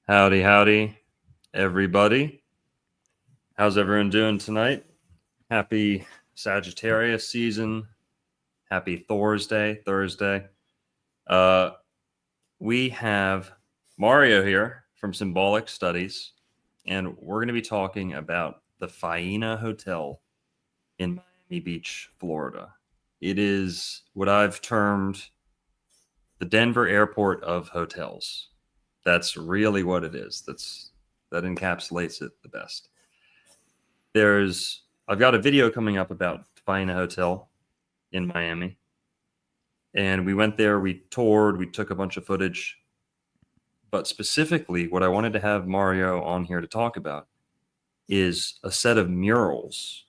Howdy, howdy, everybody. How's everyone doing tonight? Happy Sagittarius season. Happy Thursday. Uh, we have Mario here from Symbolic Studies, and we're going to be talking about the Faena Hotel in Miami Beach, Florida. It is what I've termed the Denver airport of hotels. That's really what it is. That encapsulates it the best. I've got a video coming up about Faena Hotel in Miami. And we went there, we toured, we took a bunch of footage. But specifically, what I wanted to have Mario on here to talk about is a set of murals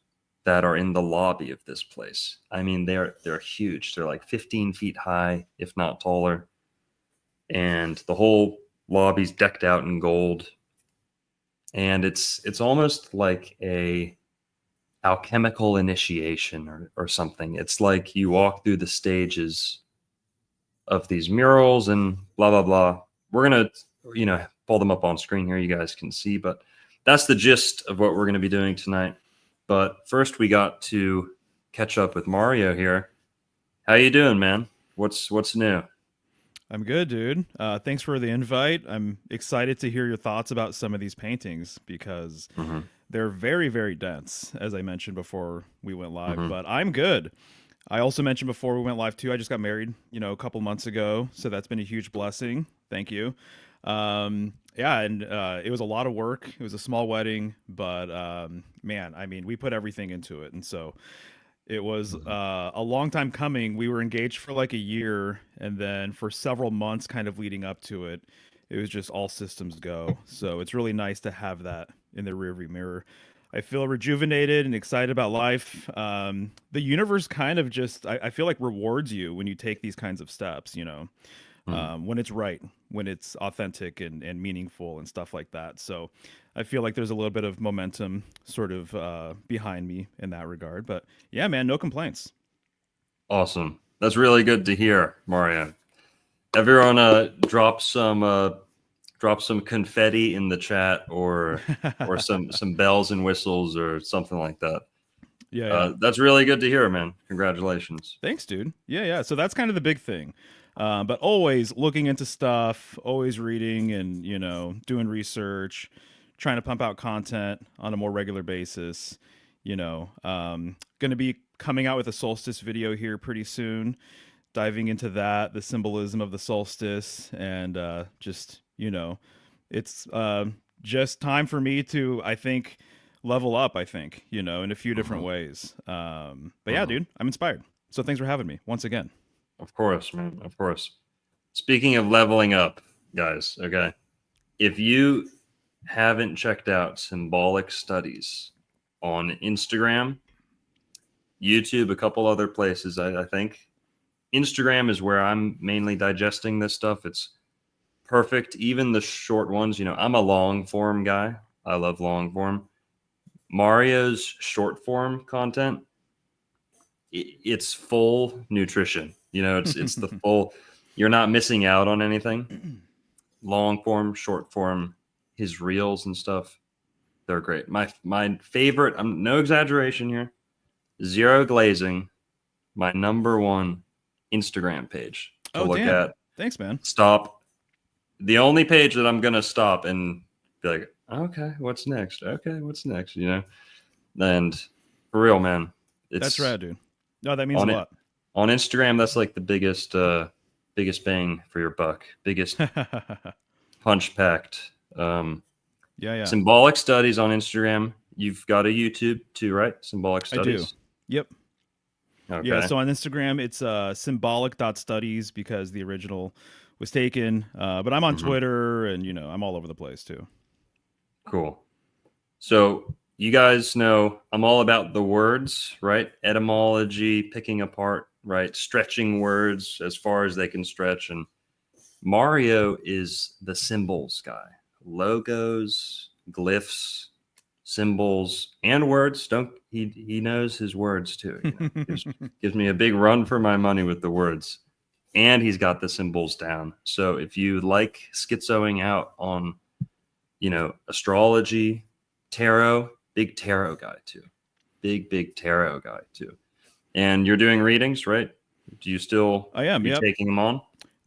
that are in the lobby of this place. I mean, they're huge. They're like 15 feet high, if not taller. And the whole lobby's decked out in gold. And it's almost like a alchemical initiation or something. It's like you walk through the stages of these murals and blah blah blah. We're gonna pull them up on screen here, you guys can see, but that's the gist of what we're gonna be doing tonight. But first we got to catch up with Mario here. How you doing, man? What's new? I'm good, dude. Thanks for the invite. I'm excited to hear your thoughts about some of these paintings because Mm-hmm. they're very, very dense, as I mentioned before we went live. Mm-hmm. But I'm good. I also mentioned before we went live too. I just got married, a couple months ago, so that's been a huge blessing. Thank you. Yeah, and it was a lot of work. It was a small wedding, but man, I mean, we put everything into it, and so it was a long time coming. We were engaged for like a year, and then for several months, kind of leading up to it, it was just all systems go. So it's really nice to have that in the rearview mirror. I feel rejuvenated and excited about life. The universe kind of just, I feel like rewards you when you take these kinds of steps, when it's right, when it's authentic and meaningful and stuff like that. So I feel like there's a little bit of momentum sort of behind me in that regard. But yeah, man, no complaints. Awesome. That's really good to hear, Mario. Everyone drop some confetti in the chat or some bells and whistles or something like that. Yeah, yeah. That's really good to hear, man. Congratulations. Thanks, dude. Yeah, yeah. So that's kind of the big thing. But always looking into stuff, always reading and, doing research, trying to pump out content on a more regular basis. Going to be coming out with a solstice video here pretty soon, diving into that, the symbolism of the solstice, and it's just time for me to, I think, level up. I think, in a few different Mhm. ways. But yeah, Mhm. dude, I'm inspired. So thanks for having me once again. Of course, man. Of course. Speaking of leveling up, guys, okay. If you haven't checked out Symbolic Studies on Instagram, YouTube, a couple other places, I think. Instagram is where I'm mainly digesting this stuff. It's perfect. Even the short ones, I'm a long form guy. I love long form. Mario's short form content, it's full nutrition. It's the full. You're not missing out on anything. Long form, short form, his reels and stuff, they're great. My favorite. I'm no exaggeration here. Zero Glazing, my number one Instagram page to Oh, look damn. at. Thanks, man. Stop. The only page that I'm gonna stop and be like, okay, what's next? Okay, what's next? And for real, man, That's it's rad, dude. No, that means a on it lot. on Instagram. That's like the biggest bang for your buck, biggest Yeah, punch packed. yeah. Symbolic Studies on Instagram. You've got a YouTube too, right? Symbolic I do. Studies. Yep. Yeah, Okay, so on Instagram, it's symbolic.studies because the original was taken. But I'm on hmm Twitter and, I'm all over the place too. cool. So you guys know I'm all about the words, right? Etymology, picking apart, right? Stretching words as far as they can stretch. And Mario is the symbols guy. Logos, glyphs, symbols, and words. Don't he knows his words too. Gives me a big run for my money with the words. And he's got the symbols down. So if you like schizoing out on astrology, tarot, big tarot guy too. Big tarot guy too. And you're doing readings, right? Do you still I am, you yep. taking them on?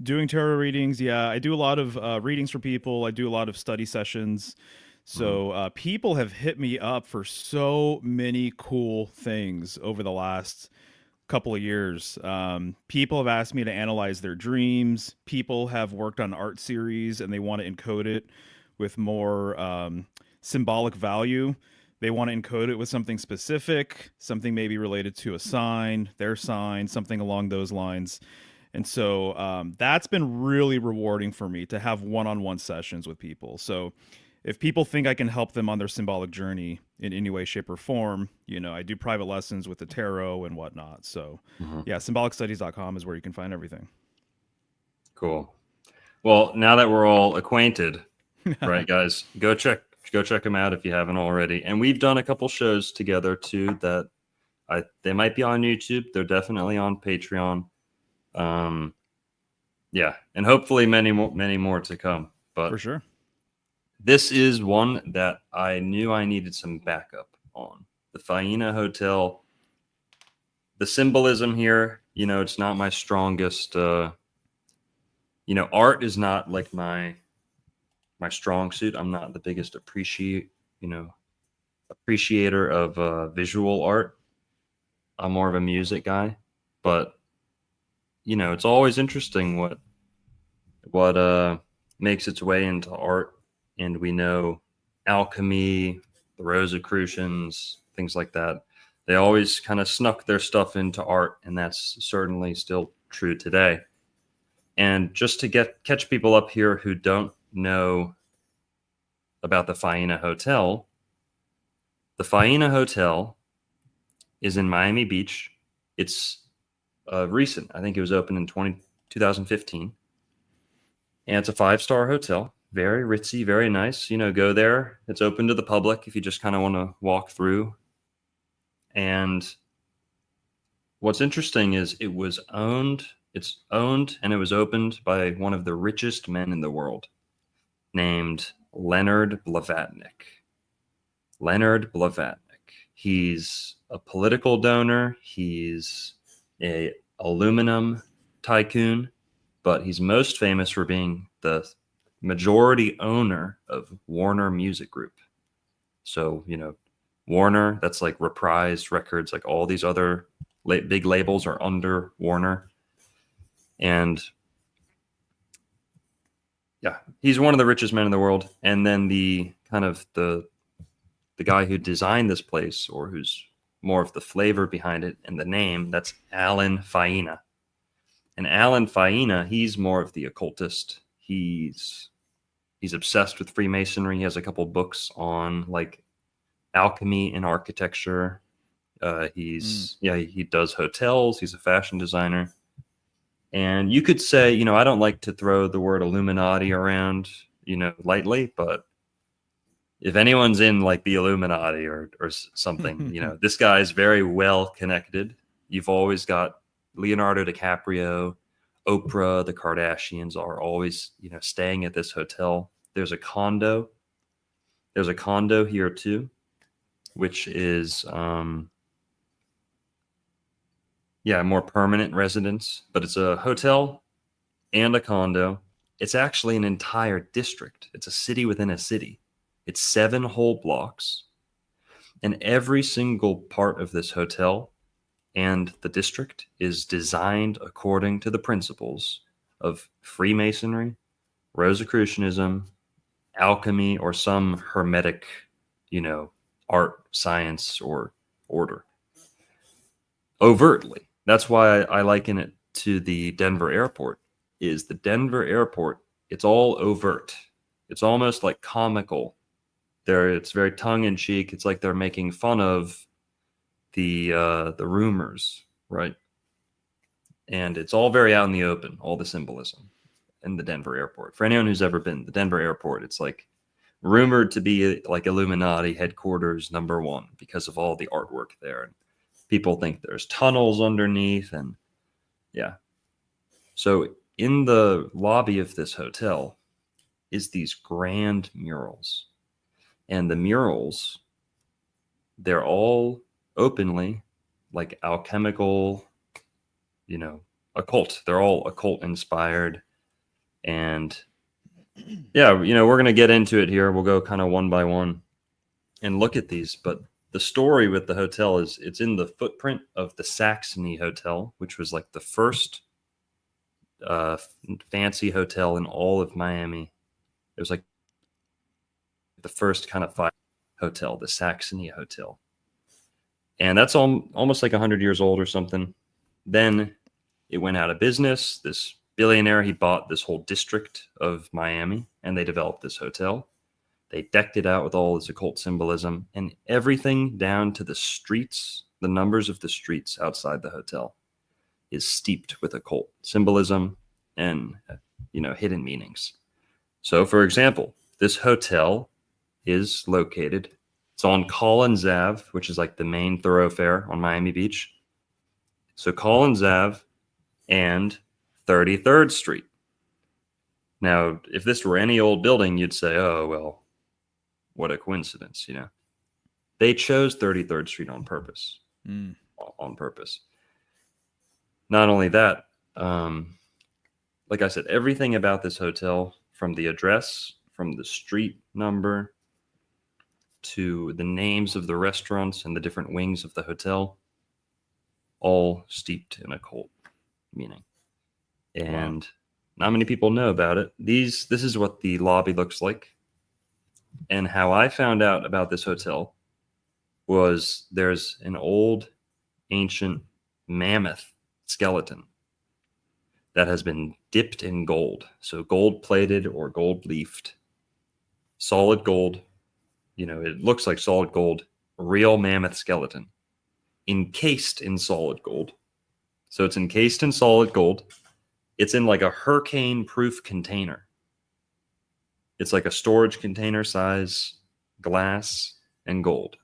Doing tarot readings, yeah. I do a lot of readings for people. I do a lot of study sessions. Mhm. So people have hit me up for so many cool things over the last couple of years. People have asked me to analyze their dreams. People have worked on art series and they want to encode it with more symbolic value. They want to encode it with something specific, something maybe related to a sign, their sign, something along those lines. And so that's been really rewarding for me to have one-on-one sessions with people. So if people think I can help them on their symbolic journey in any way, shape, or form, I do private lessons with the tarot and whatnot. So Mhm. yeah, symbolicstudies.com is where you can find everything. Cool. Well, now that we're all acquainted, right, guys, go check them out if you haven't already. And we've done a couple shows together too that they might be on YouTube. They're definitely on Patreon. Um, yeah, and hopefully many more to come. For But sure. this is one that I knew I needed some backup on. The Faina Hotel. The symbolism here, it's not my strongest. Art is not like my strong suit. I'm not the biggest appreciator of visual art. I'm more of a music guy, but it's always interesting what makes its way into art. And we know alchemy, the Rosicrucians, things like that. They always kind of snuck their stuff into art, and that's certainly still true today. And just to catch people up here who don't know about the Faina Hotel, the Faina Hotel is in Miami Beach. It's recent. I think it was opened in 2015. And it's a 5-star hotel. Very ritzy, very nice. Go there. It's open to the public if you just kind of want to walk through. And what's interesting is it's owned and it was opened by one of the richest men in the world named Leonard Blavatnik. Leonard Blavatnik. He's a political donor. He's a aluminum tycoon, but he's most famous for being the majority owner of Warner Music Group. So, Warner, that's like Reprise Records, like all these other big labels are under Warner. And yeah, he's one of the richest men in the world. And then the kind of the guy who designed this place, or who's more of the flavor behind it and the name, that's Alan Faina. And Alan Faina, he's more of the occultist. He's obsessed with Freemasonry. He has a couple books on like alchemy and architecture. He does hotels. He's a fashion designer. And you could say, I don't like to throw the word Illuminati around, lightly, but if anyone's in like the Illuminati or something, this guy is very well connected. You've always got Leonardo DiCaprio, Oprah, the Kardashians are always, staying at this hotel. There's a condo. There's a condo here too, which is more permanent residence, but it's a hotel and a condo. It's actually an entire district. It's a city within a city. It's 7 whole blocks. And every single part of this hotel and the district is designed according to the principles of Freemasonry, Rosicrucianism, alchemy, or some hermetic, art, science, or order. Overtly. That's why I liken it to the Denver airport. Is the Denver airport, it's all overt. It's almost like comical. It's very tongue in cheek. It's like they're making fun of the rumors, right? And it's all very out in the open, all the symbolism in the Denver airport. For anyone who's ever been, the Denver airport, it's like rumored to be like Illuminati headquarters #1 because of all the artwork there. And people think there's tunnels underneath, and yeah. So in the lobby of this hotel, is these grand murals. And the murals, they're all openly like alchemical, occult. They're all occult inspired. And yeah, we're going to get into it here. We'll go kind of one by one and look at these. But the story with the hotel is it's in the footprint of the Saxony Hotel, which was like the first fancy hotel in all of Miami. It was like the first kind of hotel, the Saxony Hotel. And that's almost like 100 years old or something. Then it went out of business. This billionaire, he bought this whole district of Miami, and they developed this hotel. They decked it out with all this occult symbolism, and everything down to the streets, the numbers of the streets outside the hotel is steeped with occult symbolism and, hidden meanings. So, for example, this hotel is located, it's on Collins Ave, which is like the main thoroughfare on Miami Beach. So Collins Ave and 33rd Street. Now, if this were any old building, you'd say, oh, well, what a coincidence, They chose 33rd Street on purpose. On purpose. Not only that, like I said, everything about this hotel, from the address, from the street number, to the names of the restaurants and the different wings of the hotel, all steeped in occult meaning. And not many people know about it. This is what the lobby looks like. And how I found out about this hotel was there's an old, ancient mammoth skeleton that has been dipped in gold. So gold plated or gold leafed, solid gold. It looks like solid gold, real mammoth skeleton, encased in solid gold. So it's encased in solid gold. It's in like a hurricane-proof container. It's like a storage container size, glass and gold.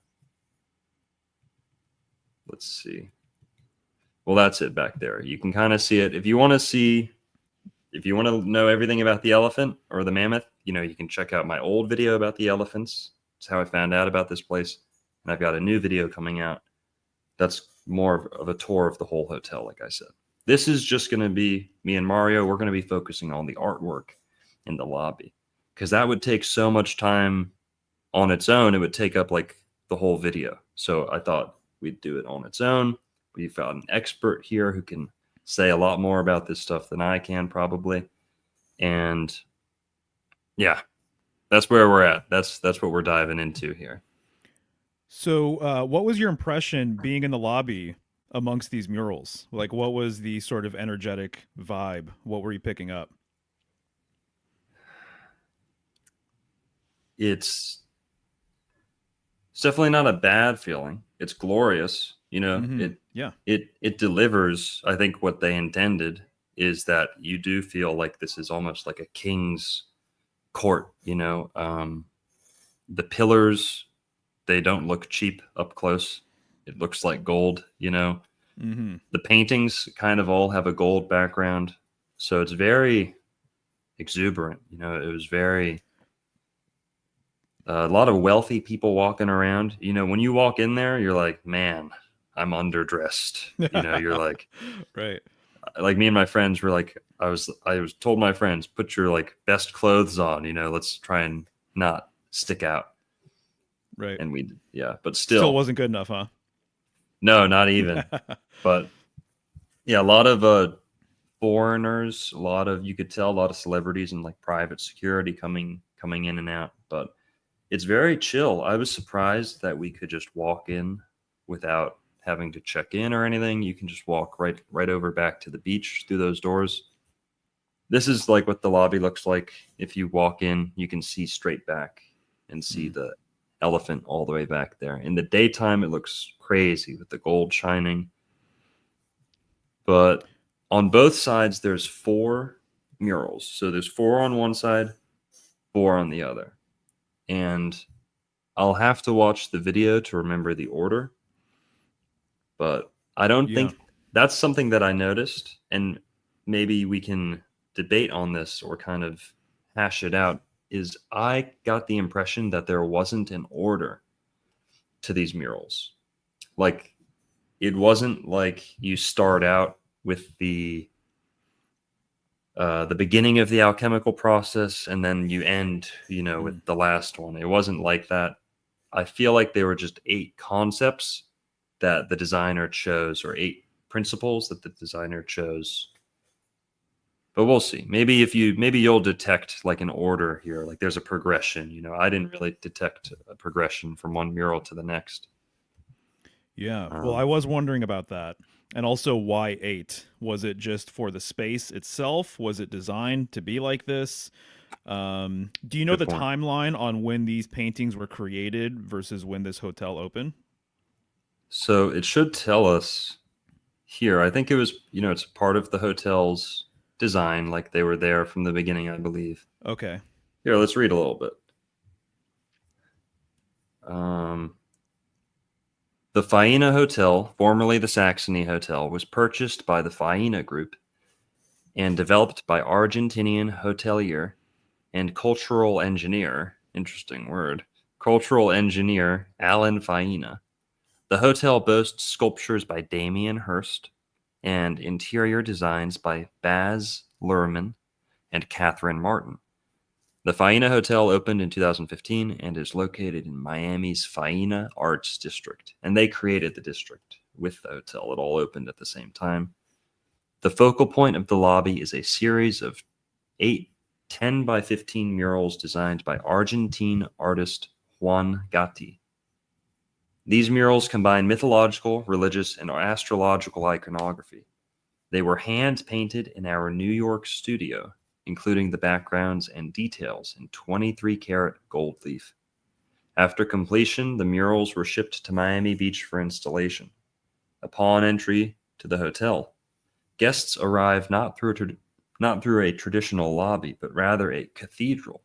Let's see. Well, that's it back there. You can kind of see it. If you want to know everything about the elephant or the mammoth, you can check out my old video about the elephants. It's how I found out about this place. And I've got a new video coming out that's more of a tour of the whole hotel, like I said. This is just going to be me and Mario. We're going to be focusing on the artwork in the lobby, because that would take so much time on its own. It would take up like the whole video. So I thought we'd do it on its own. We found an expert here who can say a lot more about this stuff than I can probably. And yeah, that's where we're at. That's what we're diving into here. So what was your impression being in the lobby amongst these murals? Like, what was the sort of energetic vibe? What were you picking up? It's definitely not a bad feeling. It's glorious. It delivers, I think, what they intended is that you do feel like this is almost like a king's court. The pillars, they don't look cheap up close. It looks like gold. The paintings kind of all have a gold background, so it's very exuberant. It was very a lot of wealthy people walking around. When you walk in there, you're like, man, I'm underdressed. You're like, right. Like me and my friends were like, I was told my friends, put your like best clothes on, let's try and not stick out. Right. And but still wasn't good enough, huh? No, not even. But yeah, a lot of foreigners, you could tell a lot of celebrities and like private security coming in and out, but it's very chill. I was surprised that we could just walk in without having to check in or anything. You can just walk right over back to the beach through those doors. This is like what the lobby looks like. If you walk in, you can see straight back and see the elephant all the way back there. In the daytime, it looks crazy with the gold shining. But on both sides, there's 4 murals. So there's 4 on one side, 4 on the other. And I'll have to watch the video to remember the order. But I don't think that's something that I noticed. And maybe we can debate on this or kind of hash it out is I got the impression that there wasn't an order to these murals. Like, it wasn't like you start out with the beginning of the alchemical process and then you end, with the last one. It wasn't like that. I feel like they were just 8 concepts that the designer chose, or 8 principles that the designer chose. But we'll see. Maybe you'll detect like an order here, like there's a progression. I didn't really detect a progression from one mural to the next. Yeah. Well, I was wondering about that. And also, why 8? Was it just for the space itself? Was it designed to be like this? Do you know Good the point. timeline on when these paintings were created versus when this hotel opened? So it should tell us here. I think it was, it's part of the hotel's design, like they were there from the beginning, I believe. Okay. Here, let's read a little bit. The Faina Hotel, formerly the Saxony Hotel, was purchased by the Faina Group and developed by Argentinian hotelier and cultural engineer, interesting word, cultural engineer Alan Faina. The hotel boasts sculptures by Damien Hirst and interior designs by Baz Luhrmann and Catherine Martin. The Faina Hotel opened in 2015 and is located in Miami's Faina Arts District. And they created the district with the hotel. It all opened at the same time. The focal point of the lobby is a series of 8 10 by 15 murals designed by Argentine artist Juan Gatti. These murals combine mythological, religious, and astrological iconography. They were hand-painted in our New York studio, including the backgrounds and details in 23-karat gold leaf. After completion, the murals were shipped to Miami Beach for installation. Upon entry to the hotel, guests arrive not through a traditional lobby, but rather a cathedral,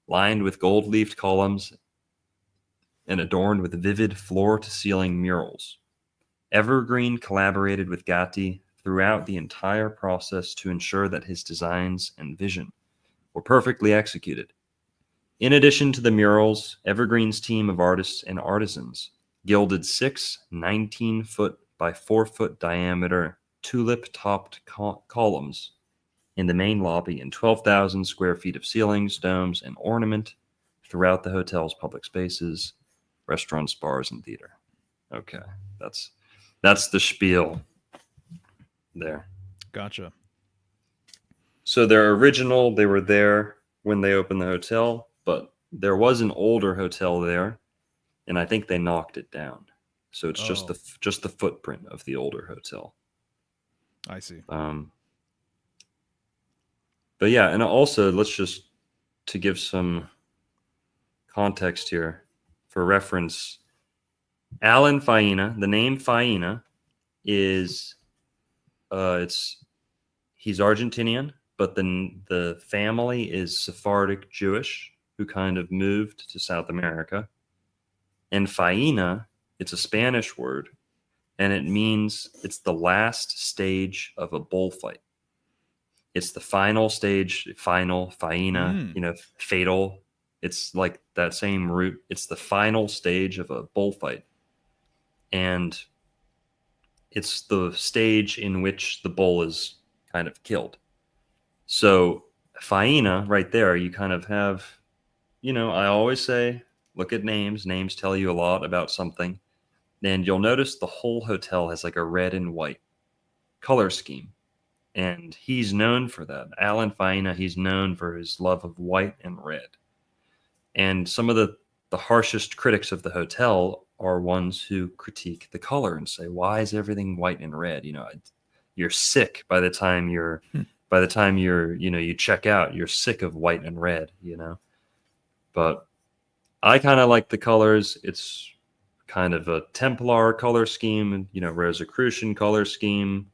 lined with gold-leafed columns and adorned with vivid floor-to-ceiling murals. Evergreen collaborated with Gatti throughout the entire process to ensure that his designs and vision were perfectly executed. In addition to the murals, Evergreen's team of artists and artisans gilded 6 19-foot by 4-foot diameter tulip-topped columns in the main lobby and 12,000 square feet of ceilings, domes, and ornament throughout the hotel's public spaces, restaurants, bars, and theater. Okay, that's the spiel there. Gotcha. So they're original. They were there when they opened the hotel, but there was an older hotel there, and I think they knocked it down. So it's just the footprint of the older hotel. I see. But yeah, and also to give some context here for reference, Alan Faina, the name Faina is he's Argentinian, but then the family is Sephardic Jewish who kind of moved to South America. And Faina, it's a Spanish word, and it means it's the last stage of a bullfight. It's the final stage, final, Faina, fatal. It's like that same root. It's the final stage of a bullfight. And it's the stage in which the bull is kind of killed. So Faina, right there, you kind of have, I always say, look at names. Names tell you a lot about something. And you'll notice the whole hotel has like a red and white color scheme. And he's known for that. Alan Faina, he's known for his love of white and red. And some of the harshest critics of the hotel are ones who critique the color and say, why is everything white and red? You're sick by the time you're you check out, you're sick of white and red, But I kind of like the colors. It's kind of a Templar color scheme, Rosicrucian color scheme.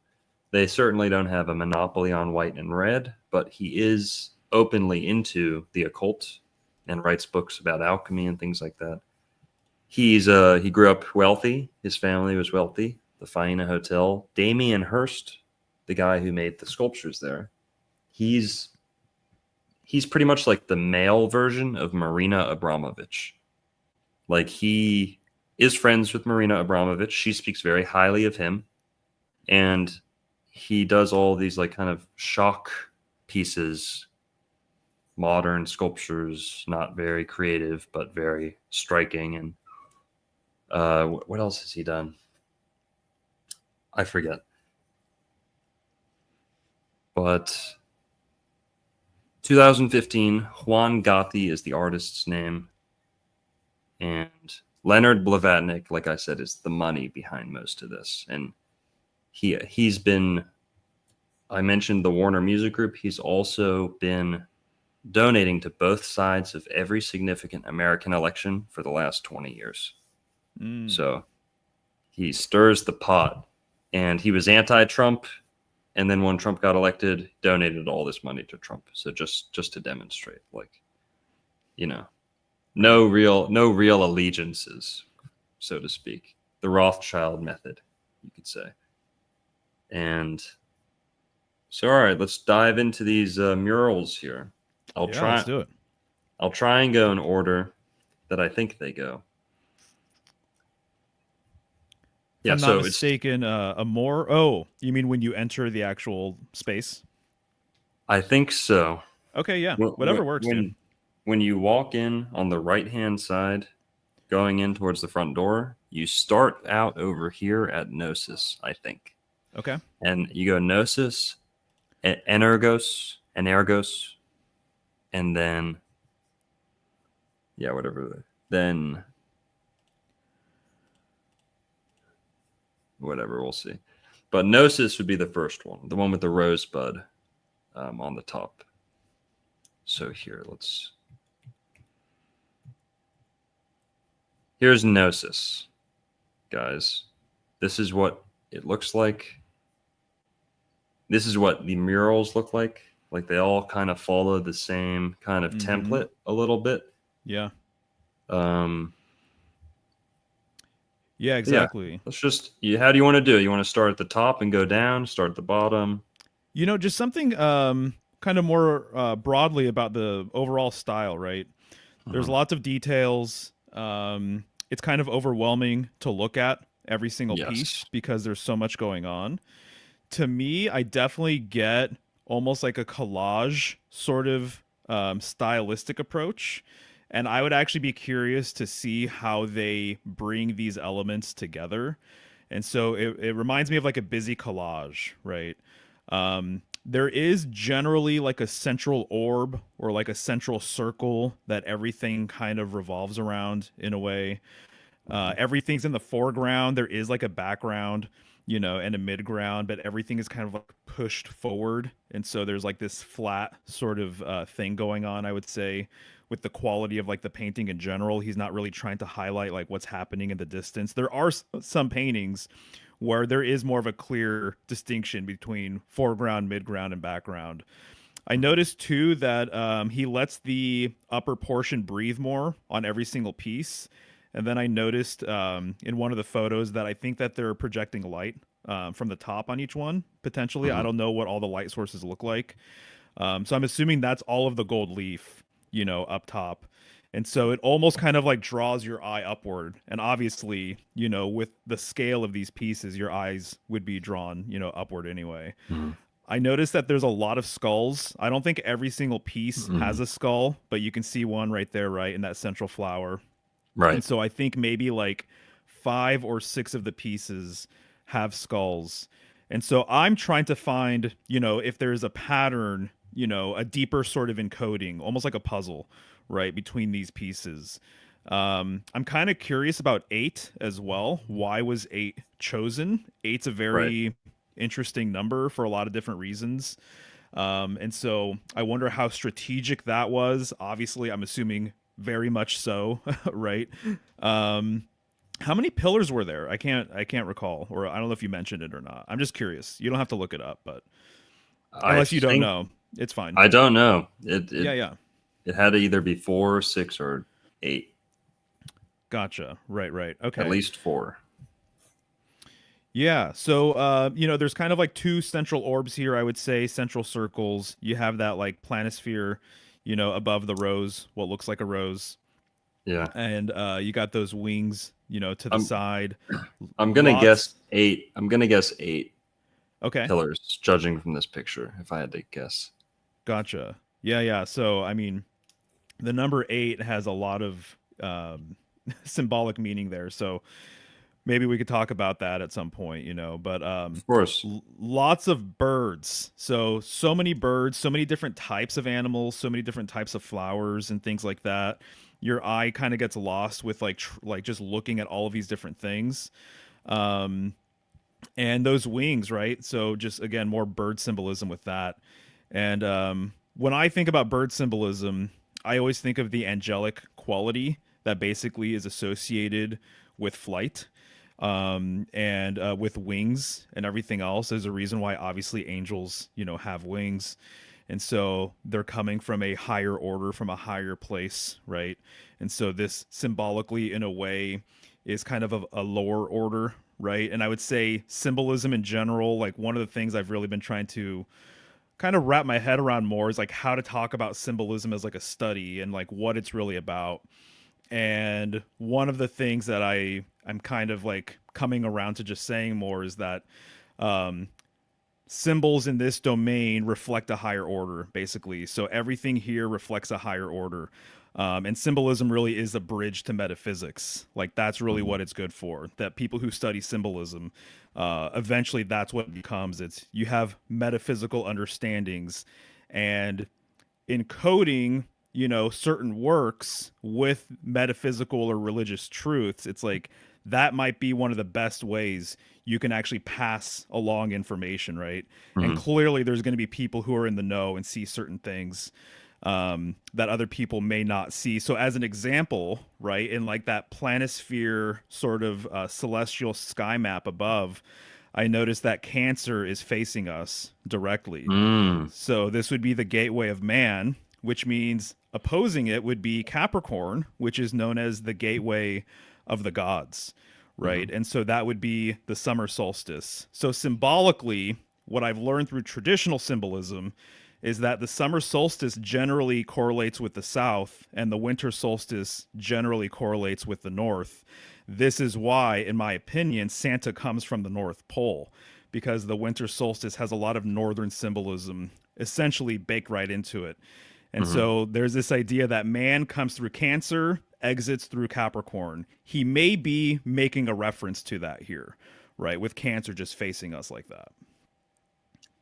They certainly don't have a monopoly on white and red, but he is openly into the occult and writes books about alchemy and things like that. He grew up wealthy. His family was wealthy. The Faina Hotel. Damien Hirst, the guy who made the sculptures there, he he's pretty much like the male version of Marina Abramovich. Like he is friends with Marina Abramovich. She speaks very highly of him, and he does all these like kind of shock pieces, modern sculptures, not very creative but very striking. And what else has he done? I forget. But 2015, Juan Gotti is the artist's name. And Leonard Blavatnik, like I said, is the money behind most of this. And he's been, I mentioned the Warner Music Group. He's also been donating to both sides of every significant American election for the last 20 years. So he stirs the pot. And he was anti-Trump. And then when Trump got elected, donated all this money to Trump. So just to demonstrate, like, you know, no real allegiances, so to speak. The Rothschild method, you could say. And so, all right, let's dive into these murals here. Let's do it. I'll try and go in order that I think they go. If I'm not mistaken, Oh, you mean when you enter the actual space? I think so. Okay, yeah. Whatever works, dude. When you walk in on the right-hand side, going in towards the front door, you start out over here at Gnosis, I think. Okay. And you go Gnosis, Energos, and then, yeah, whatever. Then, whatever, we'll see. But Gnosis would be the first one, the one with the rosebud on the top. So here, here's Gnosis, guys. This is what it looks like. This is what the murals look like. Like they all kind of follow the same kind of template a little bit. Yeah. Yeah, exactly. Yeah. Let's just, how do you want to do it? You want to start at the top and go down, start at the bottom? You know, just something kind of more broadly about the overall style, right? There's lots of details. It's kind of overwhelming to look at every single piece because there's so much going on. To me, I definitely get almost like a collage sort of stylistic approach. And I would actually be curious to see how they bring these elements together. And so it reminds me of like a busy collage, right? There is generally like a central orb or like a central circle that everything kind of revolves around in a way. Everything's in the foreground. There is like a background, you know, and a midground, but everything is kind of like pushed forward. And so there's like this flat sort of thing going on, I would say, with the quality of like the painting in general. He's not really trying to highlight like what's happening in the distance. There are some paintings where there is more of a clear distinction between foreground, midground, and background. I noticed too that he lets the upper portion breathe more on every single piece. And then I noticed in one of the photos that I think that they're projecting light from the top on each one, potentially. I don't know what all the light sources look like. So I'm assuming that's all of the gold leaf, you know, up top. And so it almost kind of like draws your eye upward. And obviously, you know, with the scale of these pieces, your eyes would be drawn, you know, upward anyway. I noticed that there's a lot of skulls. I don't think every single piece has a skull, but you can see one right there, right, in that central flower. Right. And so I think maybe like 5 or 6 of the pieces have skulls. And so I'm trying to find, you know, if there's a pattern, you know, a deeper sort of encoding, almost like a puzzle, right, between these pieces. I'm kind of curious about 8 as well. Why was 8 chosen? 8's a very interesting number for a lot of different reasons. And so I wonder how strategic that was. Obviously, I'm assuming very much so, right? How many pillars were there? I can't recall, or I don't know if you mentioned it or not. I'm just curious. You don't have to look it up, but unless you don't know, it's fine. I don't know. Yeah. It had to either be 4, 6, or 8. Gotcha. Right. Okay. At least 4. Yeah. So, you know, there's kind of like 2 central orbs here, I would say, central circles. You have that like planisphere, above the rose, what looks like a rose, Yeah. and you got those wings, to the I'm side. I'm gonna guess Lots. 8. I'm gonna guess 8 Okay, pillars, judging from this picture, if I had to guess. gotcha. Yeah, yeah. So I mean, the number 8 has a lot of symbolic meaning there. So maybe we could talk about that at some point, but Of course. lots of birds. So many birds, so many different types of animals, so many different types of flowers and things like that. Your eye kind of gets lost with like just looking at all of these different things. Um and those wings, right? So just again, more bird symbolism with that. And when I think about bird symbolism, I always think of the angelic quality that basically is associated with flight, and with wings and everything else. There's a reason why obviously angels, have wings. And so they're coming from a higher order, from a higher place, right? And so this symbolically, in a way, is kind of a lower order, right? And I would say symbolism in general, like one of the things I've really been trying to kind of wrap my head around more is like how to talk about symbolism as like a study and like what it's really about. And one of the things that I'm kind of like coming around to just saying more is that um, symbols in this domain reflect a higher order, basically. So everything here reflects a higher order. And symbolism really is a bridge to metaphysics. Like that's really Mhm. what it's good for. That people who study symbolism, eventually that's what it becomes. It's you have metaphysical understandings, and encoding, certain works with metaphysical or religious truths, it's like that might be one of the best ways you can actually pass along information, right? And Mhm. clearly there's going to be people who are in the know and see certain things that other people may not see. So as an example, right, in like that planisphere sort of celestial sky map above, I noticed that Cancer is facing us directly. Mm. So this would be the gateway of man, which means opposing it would be Capricorn, which is known as the gateway of the gods, right? Mhm. And so that would be the summer solstice. So symbolically, what I've learned through traditional symbolism is that the summer solstice generally correlates with the south and the winter solstice generally correlates with the north. This is why, in my opinion, Santa comes from the North Pole, because the winter solstice has a lot of northern symbolism essentially baked right into it. And Mhm. so there's this idea that man comes through Cancer, exits through Capricorn. He may be making a reference to that here, right? With Cancer just facing us like that.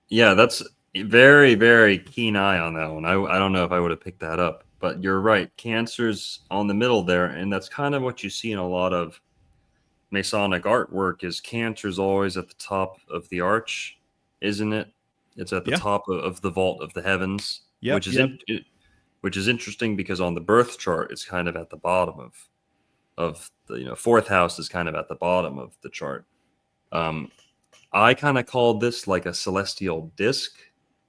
Yeah, that's a very, very keen eye on that one. I don't know if I would have picked that up, but you're right. Cancer's on the middle there, and that's kind of what you see in a lot of Masonic artwork is Cancer's always at the top of the arch, isn't it? It's at the Yeah. top of the vault of the heavens, Yep. Yep. which is interesting because on the birth chart it's kind of at the bottom of the fourth house is kind of at the bottom of the chart. Um, I kind of called this like a celestial disc.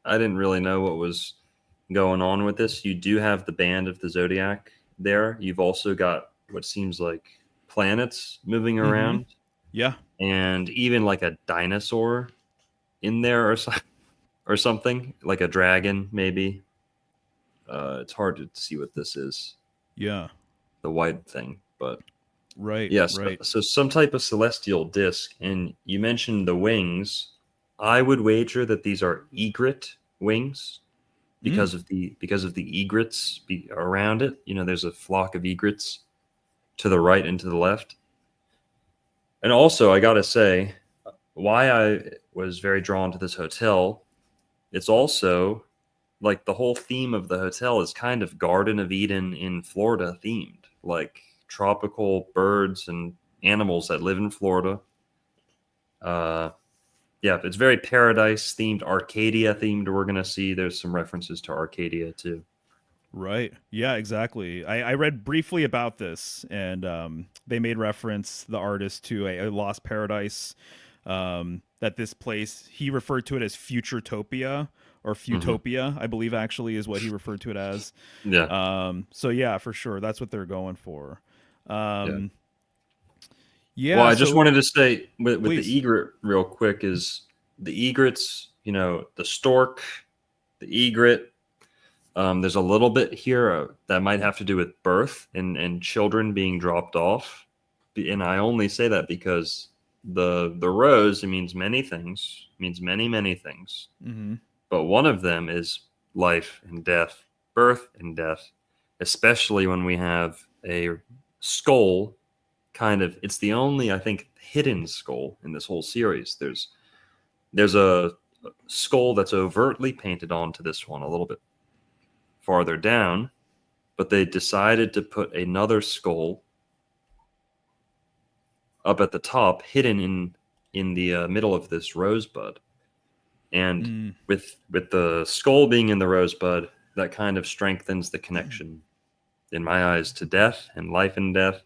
I didn't really know what was going on with this. You do have the band of the zodiac there. You've also got what seems like planets moving Mm-hmm. around, Yeah. and even like a dinosaur in there or something like a dragon maybe. It's hard to see what this is, Yeah. the white thing, but Right. yes. Right. So some type of celestial disc. And you mentioned the wings. I would wager that these are egret wings Mm. because of the egrets around it. There's a flock of egrets to the right and to the left. And also, I gotta say, why I was very drawn to this hotel. It's also like the whole theme of the hotel is kind of Garden of Eden in Florida themed, like tropical birds and animals that live in Florida. Uh, yeah, it's very paradise themed, Arcadia themed. We're gonna see there's some references to Arcadia too. Right. Yeah, exactly. I read briefly about this, and they made reference, the artist, to a lost paradise. That this place, he referred to it as Futuretopia or Hmm. Futopia, I believe actually is what he referred to it as. Yeah, So yeah, for sure, that's what they're going for. yeah. Um, Well, yeah. I just So wanted to say with please. the egret real quick is the egrets, the stork, the egret. There's a little bit here that might have to do with birth and children being dropped off. And I only say that because the rose, it means many things, means many things. Mm-hmm. But one of them is life and death, birth and death, especially when we have a skull kind of, it's the only, I think, hidden skull in this whole series. There's a skull that's overtly painted onto this one a little bit farther down, but they decided to put another skull up at the top, hidden in the middle of this rosebud. And with the skull being in the rosebud, that kind of strengthens the connection, in my eyes, to death and life and death.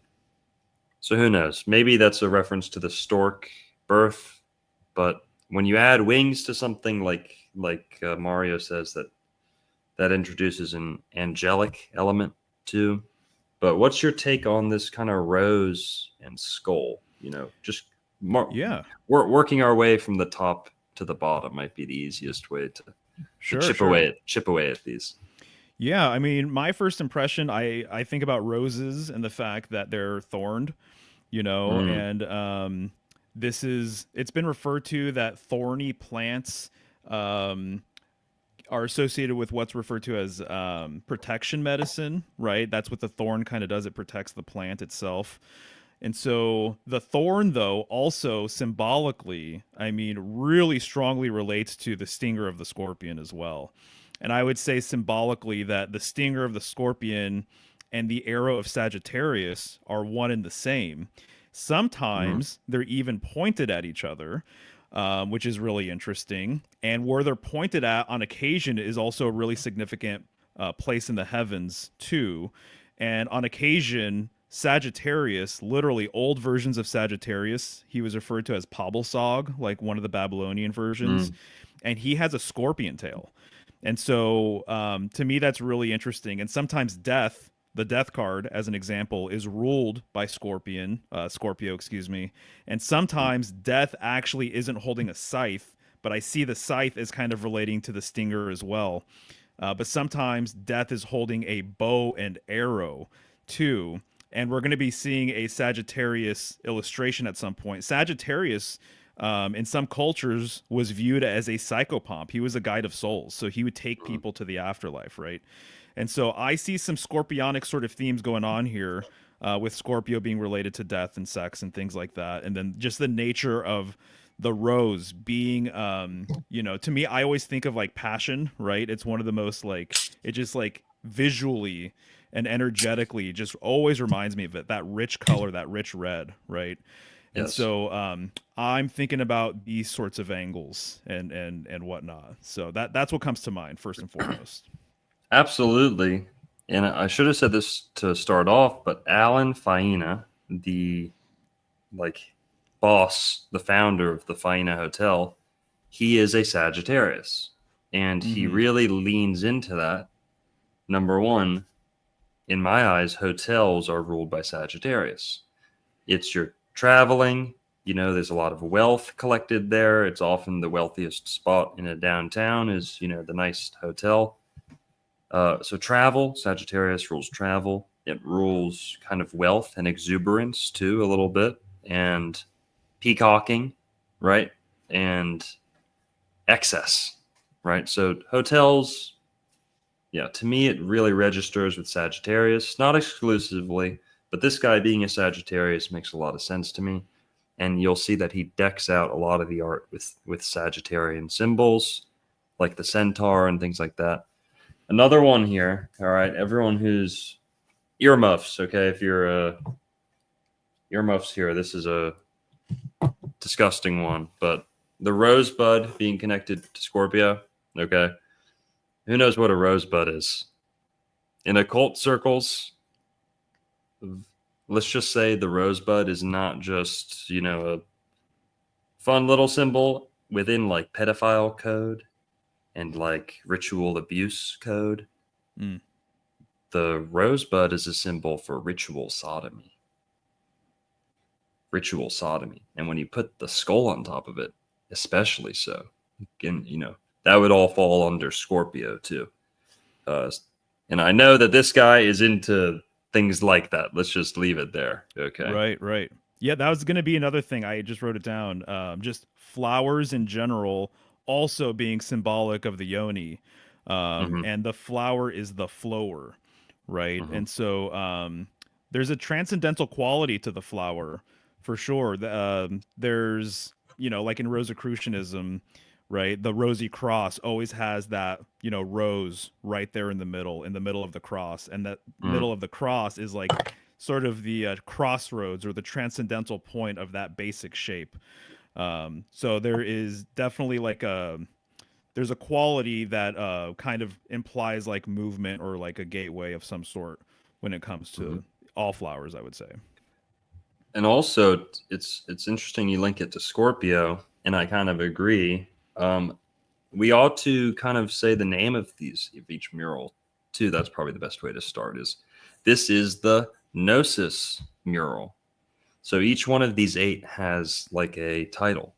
So who knows? Maybe that's a reference to the stork birth, but when you add wings to something like Mario says, that introduces an angelic element too. But what's your take on this kind of rose and skull? You know, just Yeah. working our way from the top to the bottom might be the easiest way to chip away at these. Yeah, I mean, my first impression, I think about roses and the fact that they're thorned, you know, and it's been referred to that thorny plants are associated with what's referred to as protection medicine, right? That's what the thorn kind of does. It protects the plant itself. And so the thorn, though, also symbolically, I mean, really strongly relates to the stinger of the scorpion as well. And I would say symbolically that the stinger of the scorpion and the arrow of Sagittarius are one and the same. Sometimes they're even pointed at each other, which is really interesting. And where they're pointed at on occasion is also a really significant place in the heavens, too. And on occasion, Sagittarius, literally old versions of Sagittarius, he was referred to as Pabalsog, like one of the Babylonian versions, and he has a scorpion tail. And so to me, that's really interesting. And sometimes death, the death card, as an example, is ruled by Scorpio, excuse me. And sometimes death actually isn't holding a scythe, but I see the scythe as kind of relating to the stinger as well. But sometimes death is holding a bow and arrow too. And we're going to be seeing a Sagittarius illustration at some point. Sagittarius, in some cultures, was viewed as a psychopomp. He was a guide of souls, so he would take people to the afterlife, right? And so I see some scorpionic sort of themes going on here, with Scorpio being related to death and sex and things like that. And then just the nature of the rose being, to me, I always think of like passion, right? It's one of the most it just visually and energetically just always reminds me of it, that rich color, that rich red, right? And so I'm thinking about these sorts of angles and whatnot. So that's what comes to mind first and foremost. Absolutely. And I should have said this to start off, but Alan Faina, the boss, the founder of the Faina Hotel, he is a Sagittarius. And he really leans into that. Number one, in my eyes, hotels are ruled by Sagittarius. It's your traveling, there's a lot of wealth collected there. It's often the wealthiest spot in a downtown is, the nice hotel. So travel, Sagittarius rules travel. It rules kind of wealth and exuberance too, a little bit, and peacocking, right? And excess, right? So hotels, yeah, to me, it really registers with Sagittarius, not exclusively, but this guy being a Sagittarius makes a lot of sense to me. And you'll see that he decks out a lot of the art with Sagittarian symbols, like the centaur and things like that. Another one here, all right, everyone who's earmuffs, okay, if you're earmuffs here, this is a disgusting one, but the rosebud being connected to Scorpio, okay, who knows what a rosebud is? In occult circles, let's just say the rosebud is not just, a fun little symbol within like pedophile code and like ritual abuse code. The rosebud is a symbol for ritual sodomy. Ritual sodomy. And when you put the skull on top of it, especially so, again, that would all fall under Scorpio too. Uh, and I know that this guy is into things like that. Let's just leave it there. Okay. Right, right. Yeah, that was going to be another thing. I just wrote it down. Just flowers in general also being symbolic of the yoni. Mm-hmm. And the flower is the flower, right? Mm-hmm. And so there's a transcendental quality to the flower for sure. There's, like in Rosicrucianism, right? The rosy cross always has that, rose right there in the middle of the cross. And that Mm-hmm. middle of the cross is like sort of the crossroads or the transcendental point of that basic shape. So there is definitely like there's a quality that kind of implies like movement or like a gateway of some sort when it comes Mm-hmm. to all flowers, I would say. And also, it's interesting you link it to Scorpio, and I kind of agree. We ought to kind of say the name of each mural too. That's probably the best way to start. Is this is the Gnosis mural. So each one of these 8 has like a title,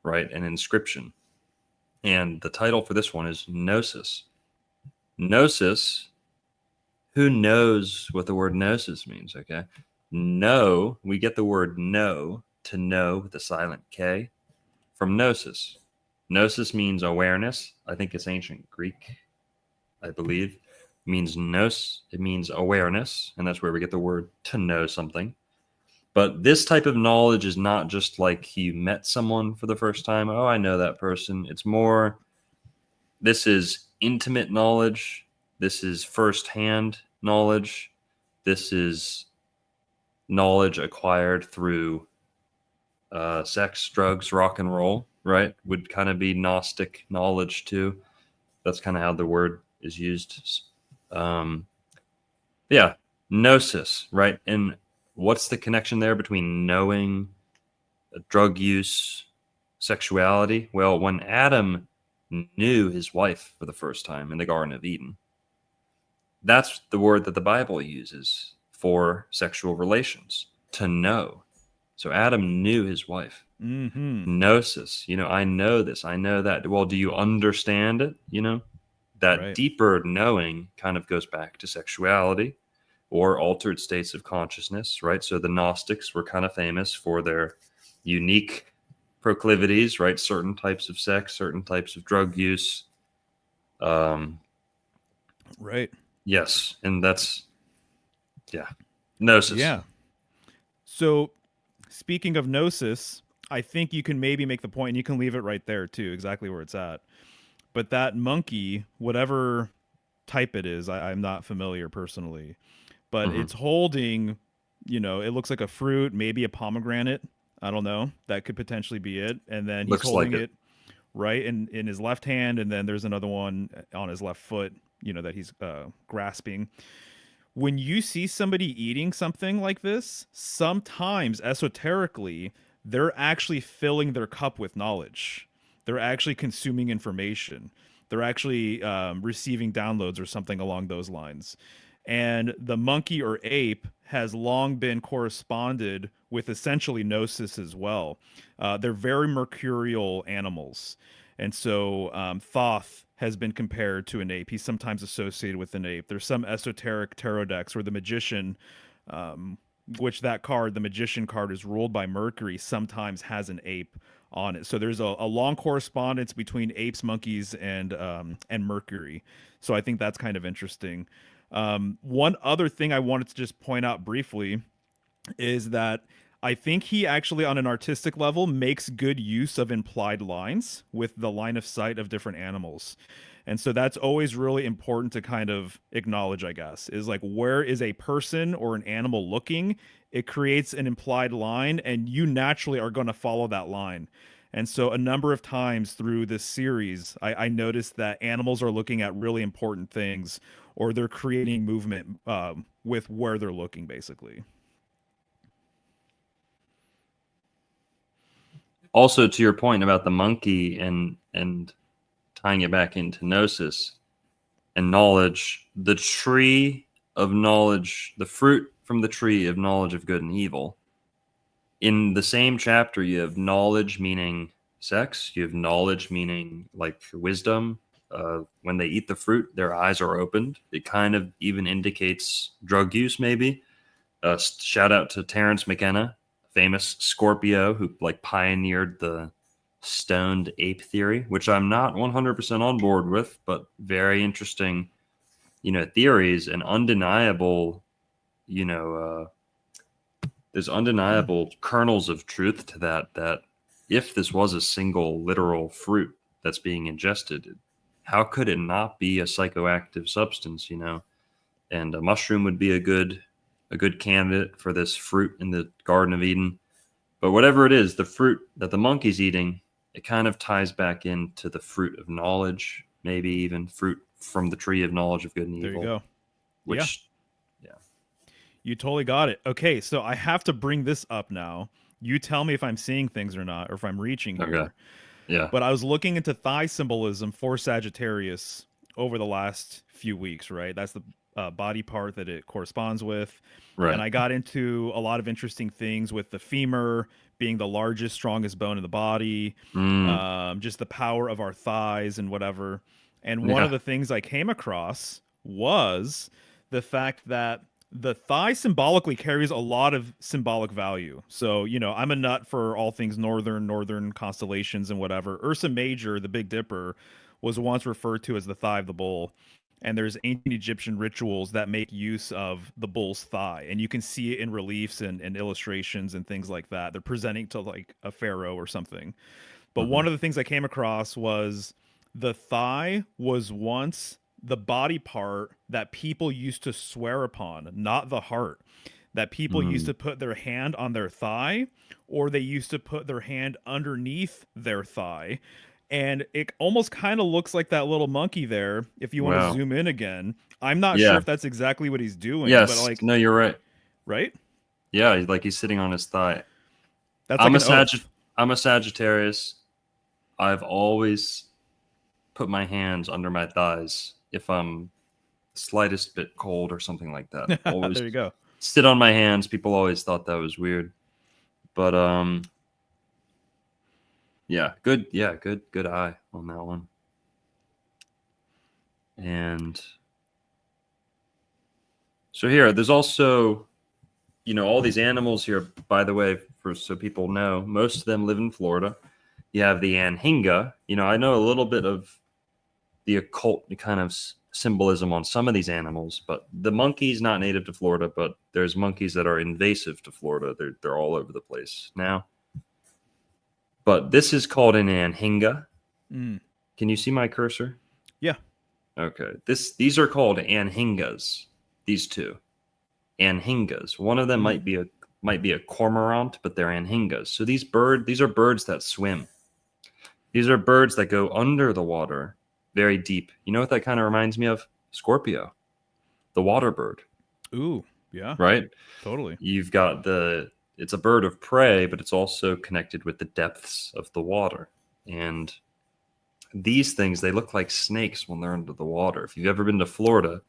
right? An inscription. And the title for this one is Gnosis. Gnosis, who knows what the word gnosis means? Okay. Know, we get the word know, to know with a silent K, from gnosis. Gnosis means awareness. I think it's ancient Greek, I believe. It means nous, it means awareness. And that's where we get the word to know something. But this type of knowledge is not just like you met someone for the first time. Oh, I know that person. It's more, this is intimate knowledge. This is firsthand knowledge. This is knowledge acquired through sex, drugs, rock and roll, right? Would kind of be Gnostic knowledge too. That's kind of how the word is used. Um, yeah, gnosis, right? And what's the connection there between knowing, drug use, sexuality? Well, when Adam knew his wife for the first time in the Garden of Eden, that's the word that the Bible uses for sexual relations, to know. So Adam knew his wife. Mm-hmm. Gnosis, I know this, I know that. Well, do you understand it? That Right. deeper knowing kind of goes back to sexuality or altered states of consciousness, right? So the Gnostics were kind of famous for their unique proclivities, right? Certain types of sex, certain types of drug use. Um, Right. yes, and that's, yeah, gnosis. Yeah. So speaking of gnosis, I think you can maybe make the point, and you can leave it right there too, exactly where it's at. But that monkey, whatever type it is, I'm not familiar personally, but Hmm. it's holding, it looks like a fruit, maybe a pomegranate. I don't know. That could potentially be it. And then he's Looks like holding it. it right in his left hand, and then there's another one on his left foot, that he's grasping. When you see somebody eating something like this, sometimes esoterically, they're actually filling their cup with knowledge. They're actually consuming information. They're actually receiving downloads or something along those lines. And the monkey or ape has long been corresponded with essentially gnosis as well. They're very mercurial animals. And so Thoth has been compared to an ape. He's sometimes associated with an ape. There's some esoteric tarot decks where the magician, um, which that card, the magician card, is ruled by Mercury, sometimes has an ape on it. So there's a long correspondence between apes, monkeys, and Mercury. So I think that's kind of interesting. One other thing I wanted to just point out briefly is that I think he actually, on an artistic level, makes good use of implied lines with the line of sight of different animals. And so that's always really important to kind of acknowledge, I guess, is like, where is a person or an animal looking? It creates an implied line, and you naturally are going to follow that line. And so, a number of times through this series, I noticed that animals are looking at really important things, or they're creating movement with where they're looking, basically. Also, to your point about the monkey and tying it back into gnosis and knowledge, the tree of knowledge, the fruit from the tree of knowledge of good and evil. In the same chapter, you have knowledge meaning sex, you have knowledge meaning like wisdom, when they eat the fruit, their eyes are opened. It kind of even indicates drug use, maybe. Shout out to Terrence McKenna, famous Scorpio, who like pioneered the stoned ape theory, which I'm not 100% on board with, but very interesting, theories and undeniable, there's undeniable kernels of truth to that if this was a single literal fruit that's being ingested, how could it not be a psychoactive substance, And a mushroom would be a good candidate for this fruit in the Garden of Eden. But whatever it is, the fruit that the monkey's eating, it kind of ties back into the fruit of knowledge, maybe even fruit from the tree of knowledge of good and evil. There you go. Which, yeah. You totally got it. Okay, so I have to bring this up now. You tell me if I'm seeing things or not, or if I'm reaching here. Okay. Yeah. But I was looking into thigh symbolism for Sagittarius over the last few weeks, right? That's the body part that it corresponds with. Right. And I got into a lot of interesting things with the femur being the largest, strongest bone in the body, just the power of our thighs and whatever. And one of the things I came across was the fact that the thigh symbolically carries a lot of symbolic value. So, I'm a nut for all things northern constellations and whatever. Ursa Major, the Big Dipper, was once referred to as the thigh of the bull. And there's ancient Egyptian rituals that make use of the bull's thigh. And you can see it in reliefs and illustrations and things like that. They're presenting to like a pharaoh or something. But one of the things I came across was the thigh was once the body part that people used to swear upon, not the heart. That people used to put their hand on their thigh, or they used to put their hand underneath their thigh. And it almost kind of looks like that little monkey there, if you want to zoom in again. I'm not sure if that's exactly what he's doing. Yes. But like, no, you're right. Right? Yeah, like he's sitting on his thigh. That's like I'm a Sagittarius. I've always put my hands under my thighs if I'm slightest bit cold or something like that. Always there you go. Sit on my hands. People always thought that was weird. But good eye on that one. And so here, there's also, all these animals here, by the way, so people know, most of them live in Florida. You have the anhinga. I know a little bit of the occult kind of symbolism on some of these animals, but the monkey's not native to Florida, but there's monkeys that are invasive to Florida. They're all over the place now. But this is called an anhinga. Can you see my cursor? Yeah. Okay. These are called anhingas. These two. Anhingas. One of them might be a cormorant, but they're anhingas. So these are birds that swim. These are birds that go under the water very deep. You know what that kind of reminds me of? Scorpio, the water bird. Ooh, yeah. Right? Totally. You've got it's a bird of prey, but it's also connected with the depths of the water. And these things, they look like snakes when they're under the water. If you've ever been to Florida,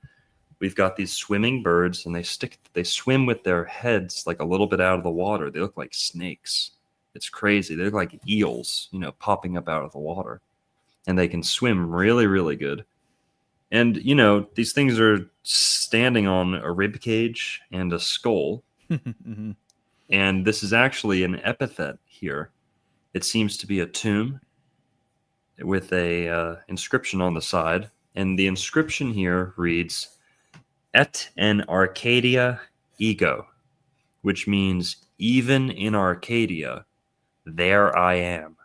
we've got these swimming birds, and they swim with their heads like a little bit out of the water. They look like snakes. It's crazy. They look like eels, popping up out of the water. And they can swim really, really good. And, these things are standing on a rib cage and a skull. And this is actually an epithet here. It seems to be a tomb with a inscription on the side. And the inscription here reads, Et in Arcadia ego, which means even in Arcadia, there I am.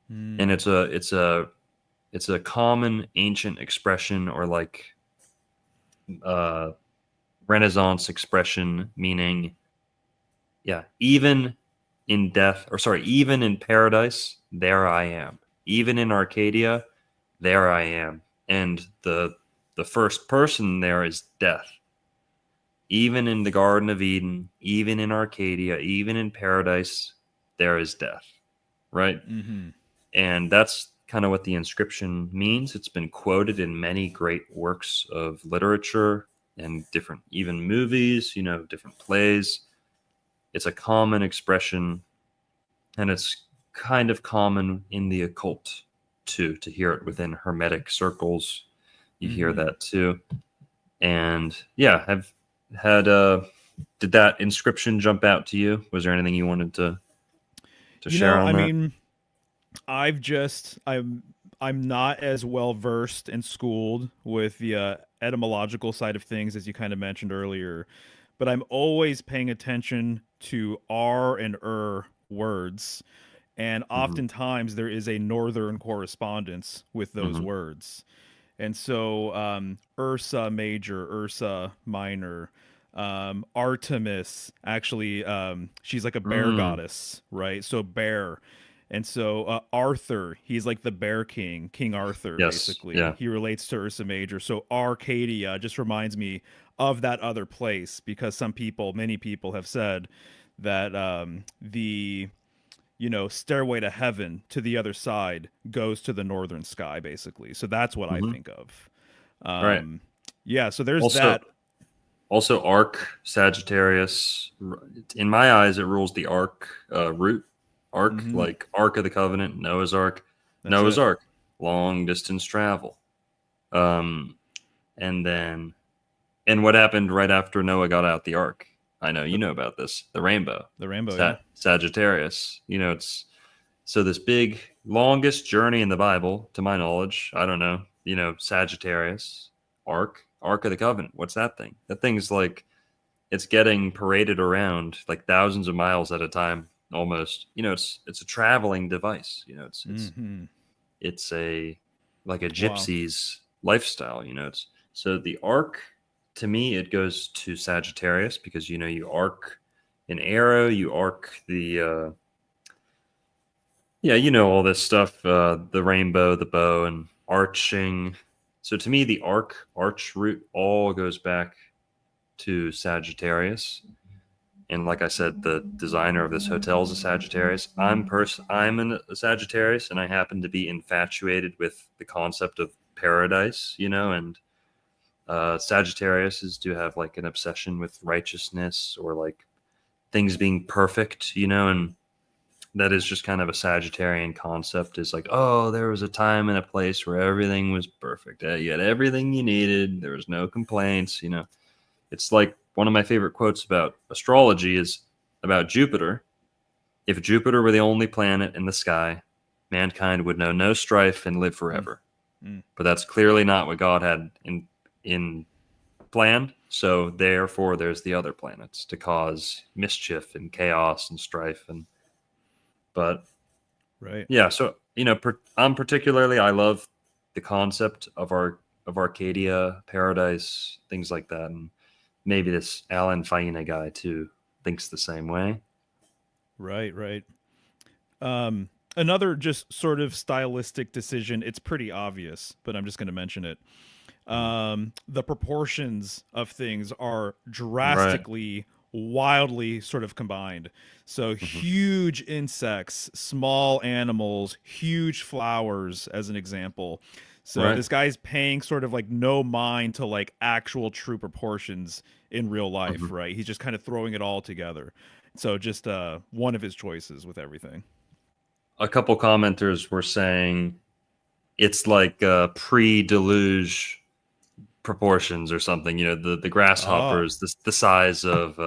And it's a common ancient expression, or like Renaissance expression, meaning, even in even in paradise, there I am. Even in Arcadia, there I am. And the first person there is death. Even in the Garden of Eden, even in Arcadia, even in paradise, there is death. Right? And that's kind of what the inscription means. It's been quoted in many great works of literature and different, even movies, different plays. It's a common expression, and it's kind of common in the occult too. To hear it within hermetic circles, you hear Mhm. that too. And yeah, I've had did that inscription jump out to you? Was there anything you wanted to You share know, on I that? mean, I'm not as well versed and schooled with the etymological side of things as you kind of mentioned earlier, but I'm always paying attention to R and words, and Hmm. oftentimes there is a northern correspondence with those Hmm. words. And so Ursa Major, Ursa Minor, Artemis, actually, she's like a bear Mm, goddess, right? So bear. And so Arthur, he's like the Bear King, King Arthur, yes. basically. Yeah. He relates to Ursa Major. So Arcadia just reminds me of that other place because many people have said that the stairway to heaven to the other side goes to the northern sky, basically. So that's what I Hmm. think of. Right. Um, yeah, so there's Also, that. also arc Sagittarius. In my eyes, it rules the arc root. Arc, Hmm. like Ark of the Covenant, Noah's Ark. That's Noah's it. Ark, long distance travel. Um, and then, and what happened right after Noah got out the ark? I know you The know about this. The rainbow, the rainbow, yeah. Sagittarius. It's so this big longest journey in the Bible, to my knowledge. I don't know. Sagittarius, Ark of the Covenant. What's that thing? That thing's like it's getting paraded around like thousands of miles at a time, almost. It's a traveling device. Hmm. It's a like a Wow. gypsy's lifestyle. It's so the arc to me it goes to Sagittarius because you arc an arrow, you arc the yeah, all this stuff, the rainbow, the bow, and arching. So to me, the arch root all goes back to Sagittarius. And like I said, the designer of this hotel is a Sagittarius. I'm a Sagittarius, and I happen to be infatuated with the concept of paradise, and Sagittarius is to have like an obsession with righteousness or like things being perfect, and that is just kind of a Sagittarian concept. Is like, oh, there was a time and a place where everything was perfect. You had everything you needed. There was no complaints. It's like one of my favorite quotes about astrology is about Jupiter. If Jupiter were the only planet in the sky, mankind would know no strife and live Mm, forever. mm. But that's clearly not what God had in planned. So therefore, there's the other planets to cause mischief and chaos and strife. But Right. yeah, so I'm particularly I love the concept of Arcadia, paradise, things like that, and maybe this Alan Faina guy too thinks the same way. Right. Right. Another just sort of stylistic decision. It's pretty obvious, but I'm just going to mention it. The proportions of things are Right. drastically, wildly sort of combined. So Hmm. huge insects, small animals, huge flowers, as an example. So Right. this guy's paying sort of like no mind to like actual true proportions in real life, Hmm. right? He's just kind of throwing it all together. So just one of his choices with everything. A couple commenters were saying it's like pre-deluge proportions or something. The Ah, grasshoppers, the size of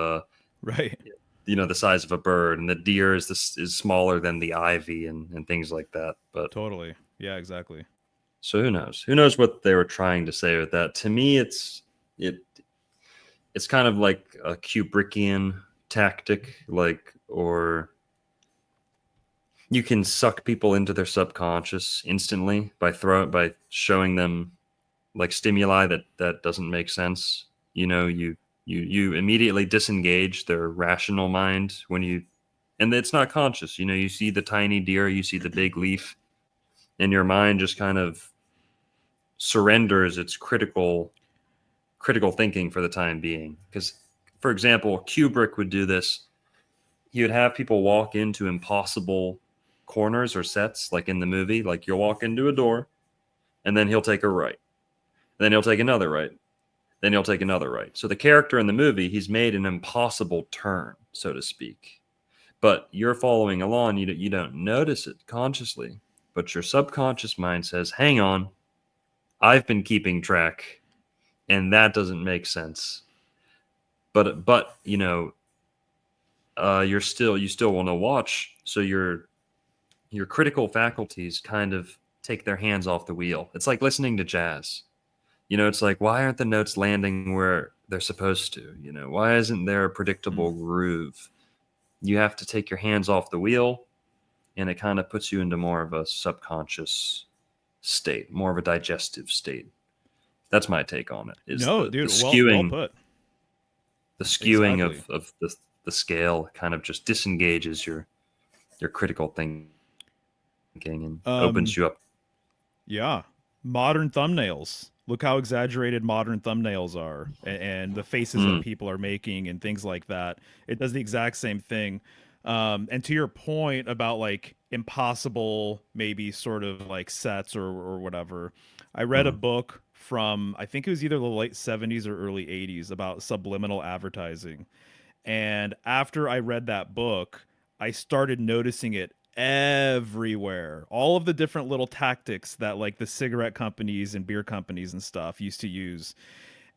right. the size of a bird, and the deer is smaller than the ivy and things like that. But Totally. Yeah, exactly. so who knows? Who knows what they were trying to say with that? To me, it it's kind of like a Kubrickian tactic, like or you can suck people into their subconscious instantly by showing them like stimuli that doesn't make sense. You immediately disengage their rational mind and it's not conscious. You see the tiny deer, you see the big leaf, and your mind just kind of surrenders its critical thinking for the time being. Because, for example, Kubrick would do this. He would have people walk into impossible corners or sets, like in the movie. Like you'll walk into a door, and then he'll take a right, then he'll take another right, then he'll take another right. So the character in the movie, he's made an impossible turn, so to speak. But you're following along, you don't notice it consciously. but your subconscious mind says, hang on, I've been keeping track, and that doesn't make sense. But you know, you still want to watch, so your critical faculties kind of take their hands off the wheel. It's like listening to jazz. You know, it's like, why aren't the notes landing where they're supposed to? You know, why isn't there a predictable groove? You have to take your hands off the wheel, and it kind of puts you into more of a subconscious state, more of a digestive state. That's my take on it. Is No, the dude, well skewing, put. the skewing Exactly. of the scale kind of just disengages your critical thinking and opens you up. Yeah. Modern thumbnails. Look how exaggerated modern thumbnails are, and the faces that Mm, people are making and things like that. It does the exact same thing. And to your point about like impossible, maybe sort of like sets or whatever, I read a mm. book from, I think it was either the late 70s or early 80s about subliminal advertising. And after I read that book, I started noticing it everywhere. All of the different little tactics that like the cigarette companies and beer companies and stuff used to use.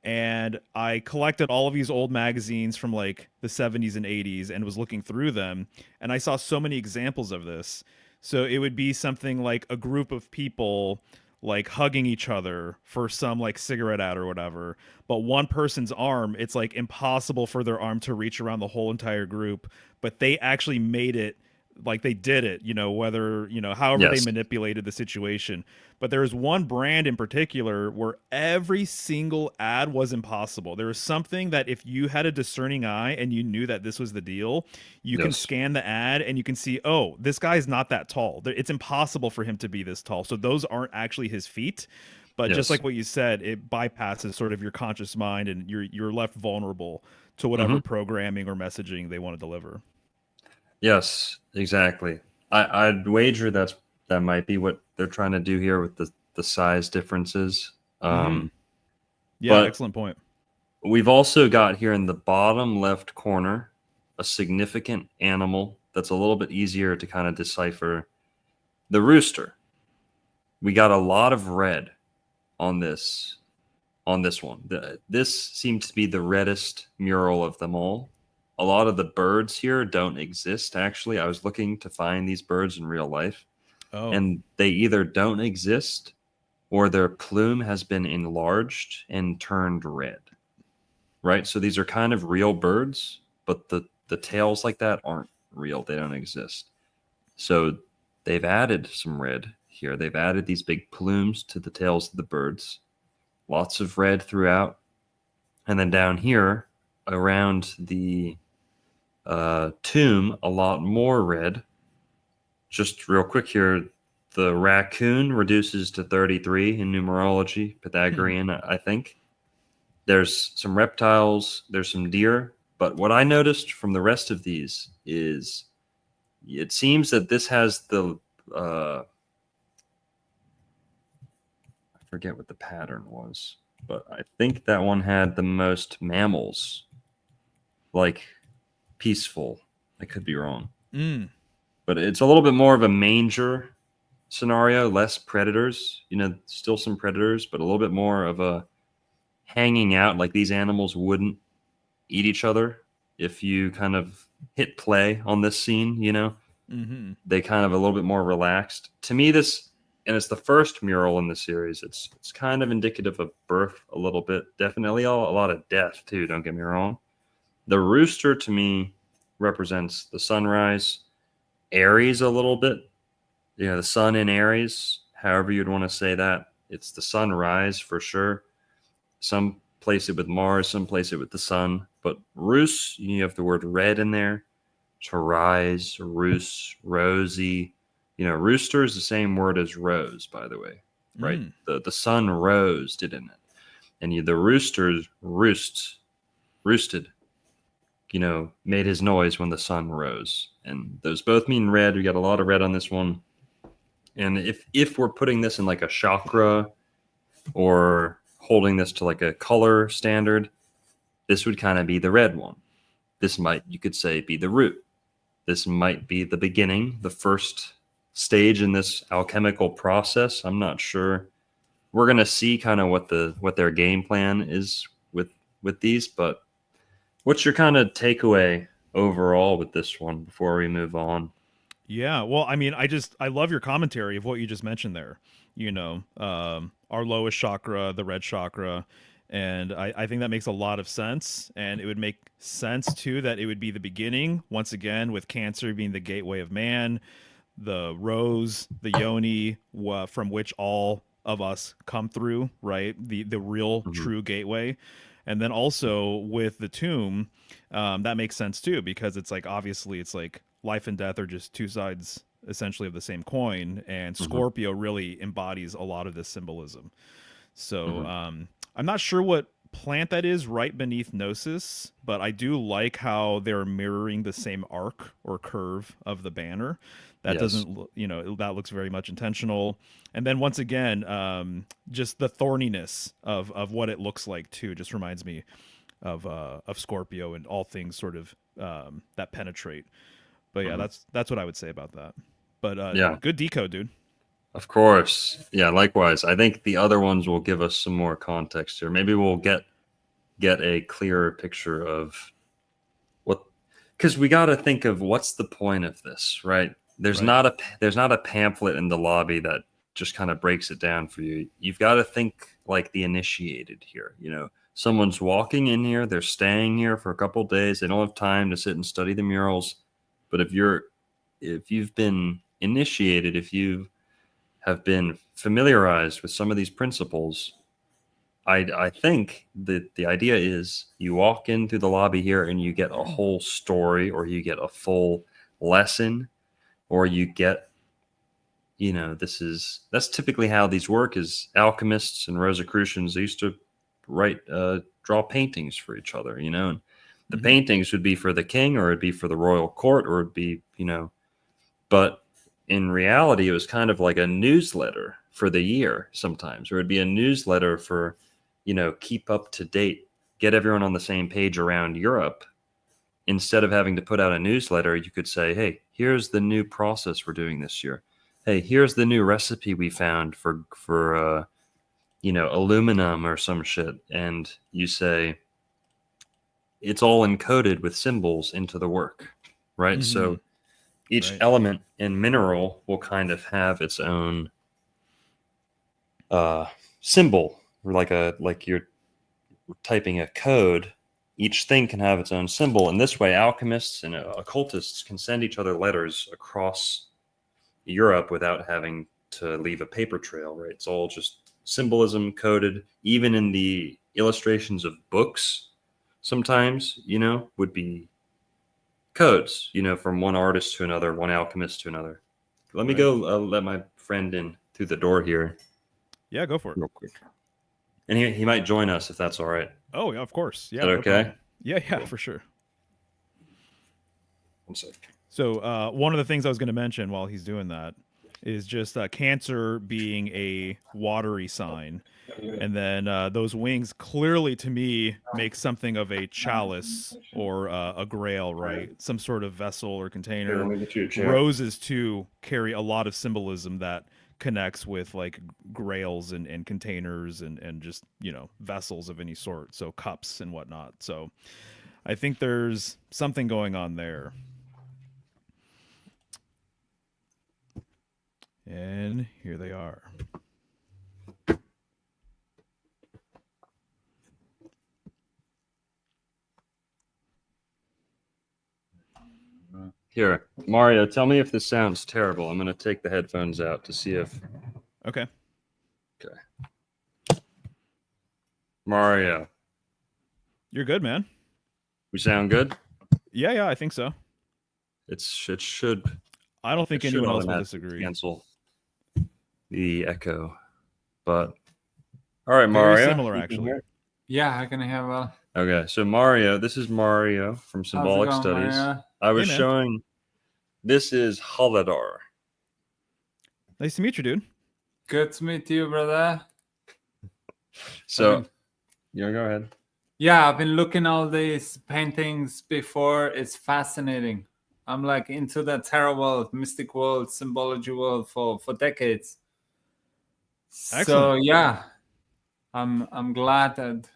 And I collected all of these old magazines from like the 70s and 80s and was looking through them. And I saw so many examples of this. So it would be something like a group of people like hugging each other for some like cigarette ad or whatever. But one person's arm, it's like impossible for their arm to reach around the whole entire group. But they actually made it, like they did it, you know, whether, you know, however they Yes. manipulated the situation. But there was one brand in particular where every single ad was impossible. There was something that if you had a discerning eye and you knew that this was the deal, you can Yes. scan the ad and you can see, oh, this guy's not that tall. It's impossible for him to be this tall. So those aren't actually his feet. But just Yes. like what you said, it bypasses sort of your conscious mind and you're left vulnerable to Hmm. whatever programming or messaging they want to deliver. Yes, exactly. I'd wager that might be what they're trying to do here with the size differences. Mm-hmm. Yeah, But excellent point. we've also got here in the bottom left corner a significant animal that's a little bit easier to kind of decipher. The rooster. We got a lot of red on this one. This seems to be the reddest mural of them all. A lot of the birds here don't exist, actually. I was looking to find these birds in real life, Oh. and they either don't exist or their plume has been enlarged and turned red. Right? So these are kind of real birds, but the tails like that aren't real. They don't exist. So they've added some red here. They've added these big plumes to the tails of the birds. Lots of red throughout. And then down here around the tomb, a lot more red. Just real quick here, the raccoon reduces to 33 in numerology, Hmm. Pythagorean, I think. There's some reptiles, there's some deer. But what I noticed from the rest of these is it seems that this has the, I forget what the pattern was, but I think that one had the most mammals, like peaceful. I could be wrong. Mm. But it's a little bit more of a manger scenario, less predators, you know, still some predators, but a little bit more of a hanging out. Like these animals wouldn't eat each other if you kind of hit play on this scene, you know, Mm-hmm. they kind of a little bit more relaxed. To me, this, and it's the first mural in the series, it's kind of indicative of birth a little bit. Definitely a lot of death too, don't get me wrong. The rooster to me represents the sunrise, Aries a little bit, you know, the sun in Aries, however you'd want to say that. It's the sunrise for sure. Some place it with Mars, some place it with the sun. But Rus, you have the word red in there. To rise, Rus, rosy. You know, rooster is the same word as rose, by the way, right? Mm. The sun rose, didn't it? And the roosters roosted, you know, made his noise when the sun rose. And those both mean red. We got a lot of red on this one. And if we're putting this in like a chakra or holding this to like a color standard, this would kind of be the red one. This might, you could say, be the root. This might be the beginning, the first stage in this alchemical process. I'm not sure. We're gonna see kind of what their game plan is with these, but what's your kind of takeaway overall with this one before we move on? Yeah, well, I mean, I love your commentary of what you just mentioned there. Our lowest chakra, the red chakra, and I think that makes a lot of sense. And it would make sense too that it would be the beginning once again with Cancer being the gateway of man, the rose, the yoni, from which all of us come through, right? The real Mhm. true gateway. And then also with the tomb, that makes sense too, because it's like obviously it's like life and death are just two sides essentially of the same coin, and Mhm. Scorpio really embodies a lot of this symbolism. So Mhm. I'm not sure what plant that is right beneath Gnosis, but I do like how they're mirroring the same arc or curve of the banner. That Yes. doesn't, that looks very much intentional. And then once again, just the thorniness of what it looks like too, just reminds me of Scorpio and all things sort of that penetrate. But yeah, Mhm. that's what I would say about that. But Yeah. good decode, dude. Of course. Yeah, likewise. I think the other ones will give us some more context here. Maybe we'll get a clearer picture of what, because we got to think of what's the point of this, right? Right. There's not a pamphlet in the lobby that just kind of breaks it down for you. You've got to think like the initiated here, Someone's walking in here, they're staying here for a couple days, they don't have time to sit and study the murals. But if you've been initiated, if you have been familiarized with some of these principles, I think that the idea is you walk in through the lobby here and you get a whole story, or you get a full lesson, or you get, that's typically how these work. Is alchemists and Rosicrucians, they used to draw paintings for each other, and the Hmm. paintings would be for the king, or it'd be for the royal court, or it'd be, but in reality, it was kind of like a newsletter for the year sometimes, or it'd be a newsletter for, keep up to date, get everyone on the same page around Europe. Instead of having to put out a newsletter, you could say, hey, here's the new process we're doing this year. Hey, here's the new recipe we found for aluminum or some shit. And you say, it's all encoded with symbols into the work, right? Hmm. So each Right. element and mineral will kind of have its own uh, symbol, like you're typing a code. Each thing can have its own symbol, and this way, alchemists and occultists can send each other letters across Europe without having to leave a paper trail. Right? It's all just symbolism coded. Even in the illustrations of books, sometimes would be codes. From one artist to another, one alchemist to another. Let me Right. go let my friend in through the door here Yeah, go for it. real quick. And he might join us if that's all right. Is Oh, yeah, of course. that Yeah, no okay? problem. Yeah, yeah, Cool. for sure. One sec. So, one of the things I was going to mention while he's doing that is just Cancer being a watery sign. And then those wings clearly to me make something of a chalice or a grail, right? Some sort of vessel or Here, let container. me get you a chair. Roses, too, carry a lot of symbolism that connects with like grails and containers and just, vessels of any sort. So cups and whatnot. So I think there's something going on there. And here they are. Here, Mario, tell me if this sounds terrible. I'm going to take the headphones out to see if. Okay. Okay. Mario, You're good, man. we sound good? Yeah, yeah, I think so. It should I don't it think should anyone else will automatically disagree. cancel the echo. But all right, Very Mario, similar, you can actually. hear it. Yeah, I can hear well. Okay, so Mario, this is Mario from How's it Symbolic going, Studies. Maria? I was Hey, man. showing. This is Haladar. Nice to meet you, dude. Good to meet you, brother. So, been- go ahead. Yeah, I've been looking all these paintings before. It's fascinating. I'm like into the tarot world, mystic world, symbology world for decades. So Excellent. yeah, I'm glad that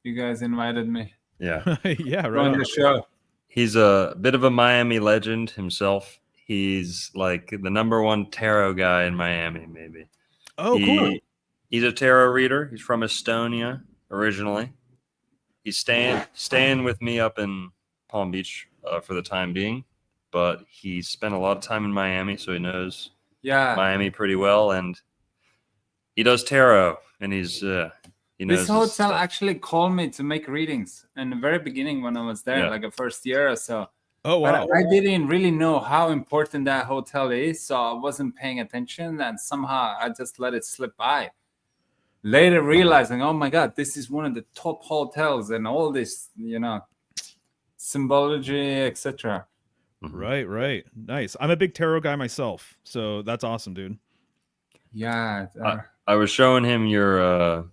you guys invited me Yeah. Yeah, right on on. the show. He's a bit of a Miami legend himself. He's like the #1 tarot guy in Miami, maybe. Oh, cool. He's a tarot reader. He's from Estonia originally. He's staying with me up in Palm Beach for the time being, but he spent a lot of time in Miami, so he knows Yeah, Miami pretty well, and he does tarot, and he knows this his hotel stuff. actually called me to make readings in the very beginning when I was there, Yeah. like the first year or so. Oh, wow. But I didn't really know how important that hotel is, so I wasn't paying attention, and somehow I just let it slip by. Later realizing, oh my God, this is one of the top hotels and all this, symbology, etc. Mhm. Right. Nice. I'm a big tarot guy myself, so that's awesome, dude. Yeah. I was showing him your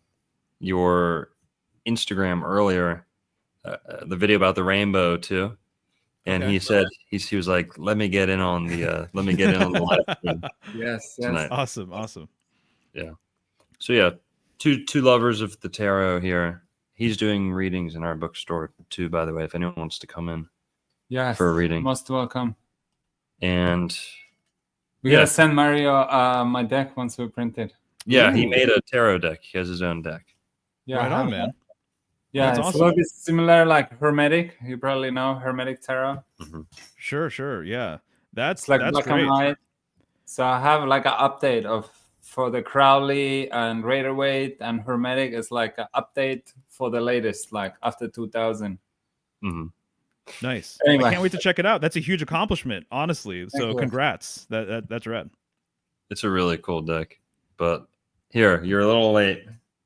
Instagram earlier, the video about the rainbow too, and Okay. he said he was like, "Let me get in on the live stream Yes. tonight." Awesome. Yeah. So yeah, two lovers of the tarot here. He's doing readings in our bookstore too, by the way, if anyone wants to come in Yes. for a reading. Most welcome. And We Yeah. gotta send Mario my deck once we print it. yeah, he Ooh. made a tarot deck. He has his own deck. Yeah. Right on, man. Yeah, That's it's awesome. a little bit similar like Hermetic. You probably know Hermetic Tarot. Sure. Yeah. That's It's like black great. and white. So I have like an update for the Crowley and Raider Waite and Hermetic is like an update for the latest, like after 2000. Mm-hmm. Nice. Anyway. I can't wait to check it out. That's a huge accomplishment, honestly. So you. congrats. That's rad. It's a really cool deck. But here, you're a little late.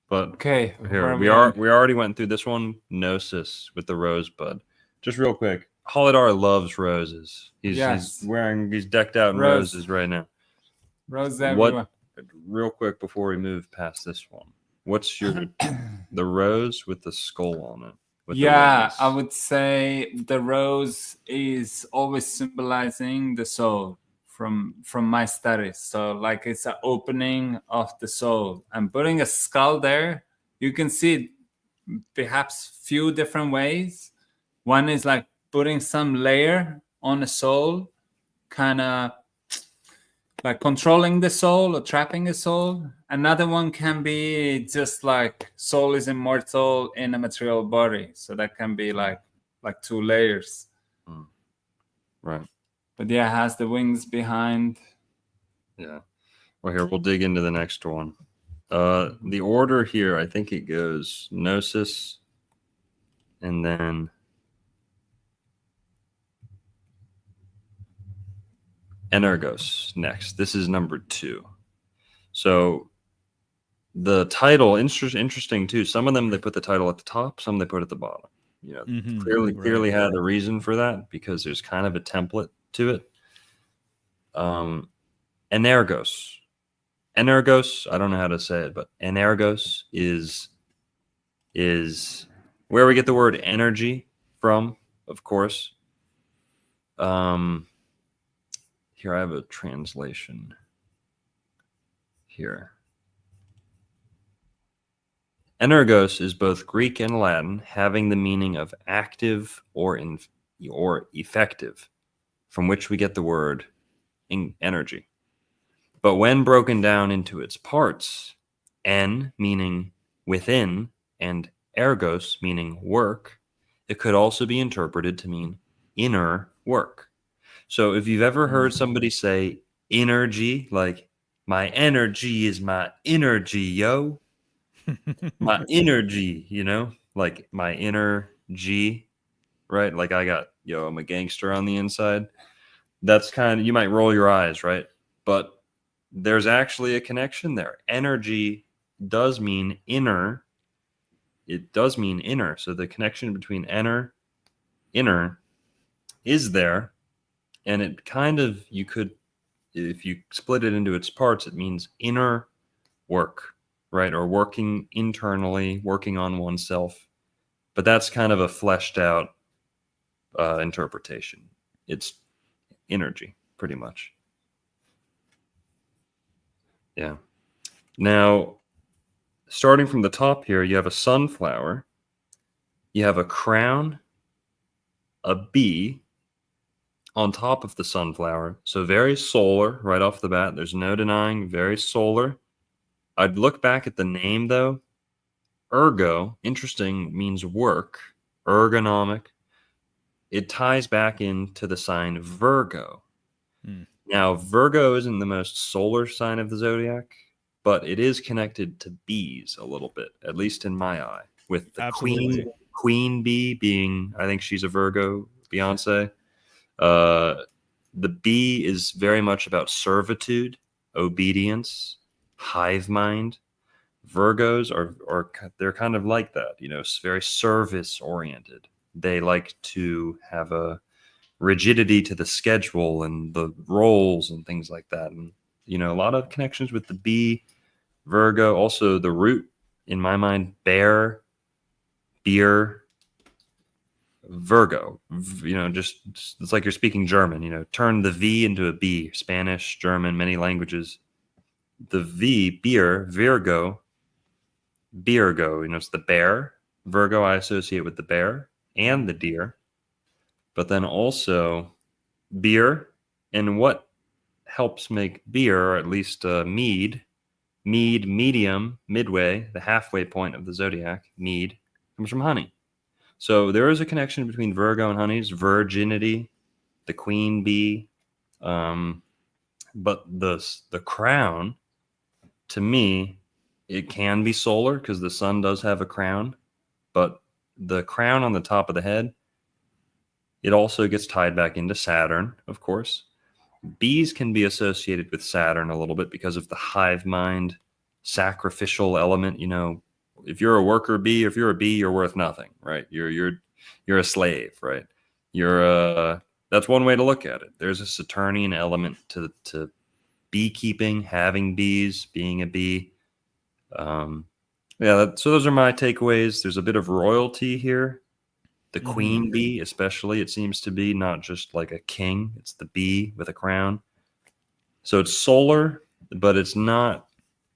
But Okay. here we already went through this one, Gnosis with the rosebud. Just real quick, Holidar loves roses. He's decked out in roses right now. Rose everywhere. Real quick before we move past this one, what's the rose with the skull on it? With the wings? I would say the rose is always symbolizing the soul from my studies. So like it's an opening of the soul, and putting a skull there, you can see it perhaps few different ways. One is like putting some layer on the soul, kind of like controlling the soul or trapping the soul. Another one can be just like soul is immortal in a material body, so that can be like 2 layers. Right. But yeah, it has the wings behind. Yeah. Well, here we'll dig into the next one. The order here, I think it goes Gnosis, and then Energos next. This is number 2. So the title, interesting too. Some of them they put the title at the top, some they put at the bottom. Clearly had a reason for that because there's kind of a template to it. Energos. I don't know how to say it, but Energos is where we get the word energy from, of course. Here I have a translation here. Energos is both Greek and Latin, having the meaning of active or effective, from which we get the word energy. But when broken down into its parts, en meaning within and ergos meaning work, it could also be interpreted to mean inner work. So if you've ever heard somebody say energy, like my energy is my energy, yo. My energy, like my inner G, right? Like I'm a gangster on the inside. That's you might roll your eyes, right? But there's actually a connection there. Energy does mean inner. It does mean inner. So the connection between inner is there. And it you could, if you split it into its parts, it means inner work, right? Or working internally, working on oneself. But that's kind of a fleshed out interpretation. It's energy, pretty much. Yeah. Now, starting from the top here, you have a sunflower, you have a crown, a bee on top of the sunflower. So very solar right off the bat. There's no denying, very solar. I'd look back at the name though. Ergo, interesting, means work, ergonomic. It ties back into the sign Virgo. Now, Virgo isn't the most solar sign of the zodiac, but it is connected to bees a little bit, at least in my eye, with the Absolutely. queen bee being, I think she's a Virgo, Beyonce. The bee is very much about servitude, obedience, hive mind. Virgos are they're kind of like that, you know, very service oriented. They like to have a rigidity to the schedule and the roles and things like that. And, you know, a lot of connections with the bee, Virgo, also the root in my mind, bear, beer, Virgo, you know, just it's like you're speaking German, you know, turn the V into a B, Spanish, German, many languages. The V, beer, Virgo, Virgo, you know, it's the bear. Virgo I associate with the bear and the deer, but then also beer. And what helps make beer, or at least mead, medium, midway, the halfway point of the zodiac, mead, comes from honey. So there is a connection between Virgo and honey's virginity, the queen bee. But the crown, to me, it can be solar because the sun does have a crown, but the crown on the top of the head, it also gets tied back into Saturn, of course. Bees can be associated with Saturn a little bit because of the hive mind, sacrificial element. You know, if you're a worker bee, if you're a bee, you're worth nothing, right? You're a slave, right? That's one way to look at it. There's a Saturnian element to beekeeping, having bees, being a bee. So those are my takeaways. There's a bit of royalty here. The queen bee, especially, it seems to be not just like a king. It's the bee with a crown. So it's solar, but it's not,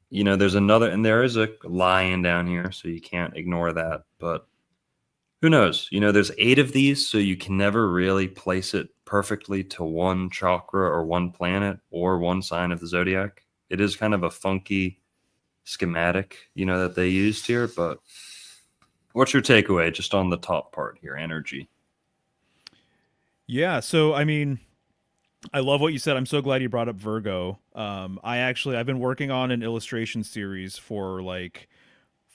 you know, there's another, and there is a lion down here, so you can't ignore that. But who knows? You know, there's 8 of these, so you can never really place it perfectly to one chakra or one planet or one sign of the zodiac. It is kind of a funky schematic, you know, that they used here. But what's your takeaway just on the top part here, energy? Yeah, so I mean, I love what you said. I'm so glad you brought up Virgo. I've been working on an illustration series for like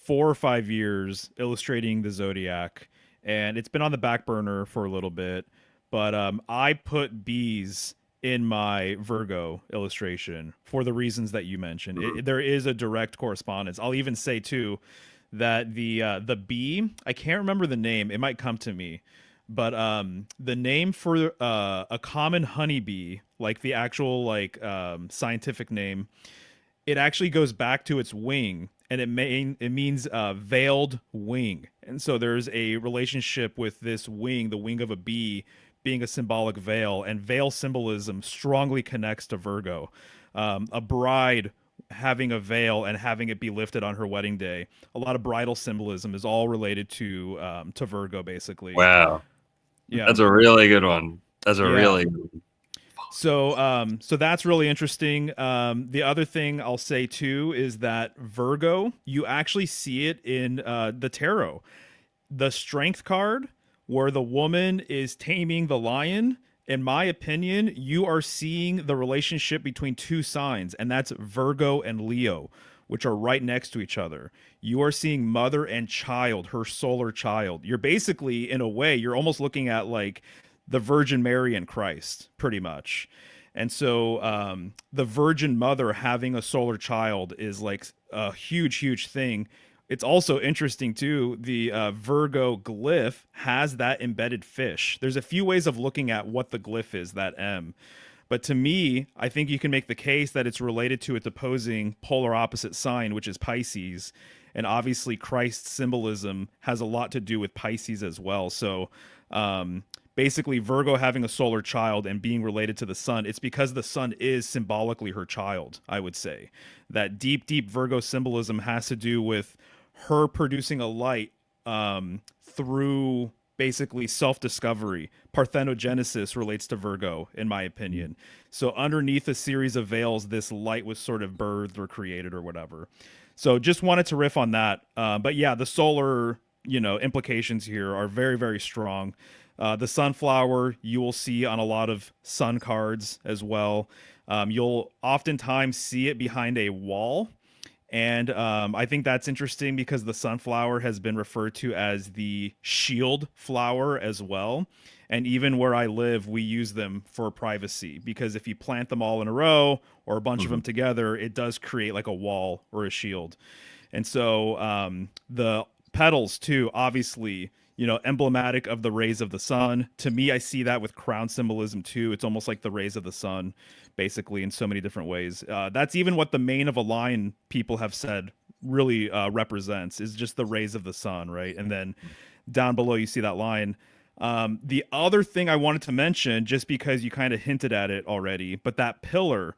4 or 5 years illustrating the zodiac, and it's been on the back burner for a little bit. But I put bees in my Virgo illustration for the reasons that you mentioned. There is a direct correspondence. I'll even say too that the bee, I can't remember the name. It might come to me, but the name for a common honeybee, like the actual like scientific name, it actually goes back to its wing, and it means veiled wing. And so there's a relationship with this wing, the wing of a bee, being a symbolic veil, and veil symbolism strongly connects to Virgo. A bride having a veil and having it be lifted on her wedding day. A lot of bridal symbolism is all related to Virgo, basically. Wow. Yeah. That's a really good one. That's a Yeah. really good one. So that's really interesting. The other thing I'll say too is that Virgo, you actually see it in the tarot. The strength card, where the woman is taming the lion. In my opinion, you are seeing the relationship between 2 signs, and that's Virgo and Leo, which are right next to each other. You are seeing mother and child, her solar child. You're basically, in a way, you're almost looking at like the Virgin Mary and Christ, pretty much. And so the Virgin Mother having a solar child is like a huge, huge thing. It's also interesting too. The Virgo glyph has that embedded fish. There's a few ways of looking at what the glyph is, that M. But to me, I think you can make the case that it's related to its opposing polar opposite sign, which is Pisces. And obviously, Christ's symbolism has a lot to do with Pisces as well. So basically Virgo having a solar child and being related to the sun, it's because the sun is symbolically her child, I would say. That deep Virgo symbolism has to do with her producing a light through basically self-discovery. Parthenogenesis relates to Virgo, in my opinion. So underneath a series of veils, this light was sort of birthed or created or whatever. So just wanted to riff on that. But yeah, the solar, implications here are very, very strong. The sunflower you will see on a lot of sun cards as well. You'll oftentimes see it behind a wall. And I think that's interesting because the sunflower has been referred to as the shield flower as well. And even where I live, we use them for privacy because if you plant them all in a row or a bunch of them together, it does create like a wall or a shield. And so the petals, too, obviously, emblematic of the rays of the sun. To me, I see that with crown symbolism, too. It's almost like the rays of the sun, basically, in so many different ways. That's even what the mane of a lion people have said really represents, is just the rays of the sun, right? And then down below, you see that lion. The other thing I wanted to mention, just because you kind of hinted at it already, but that pillar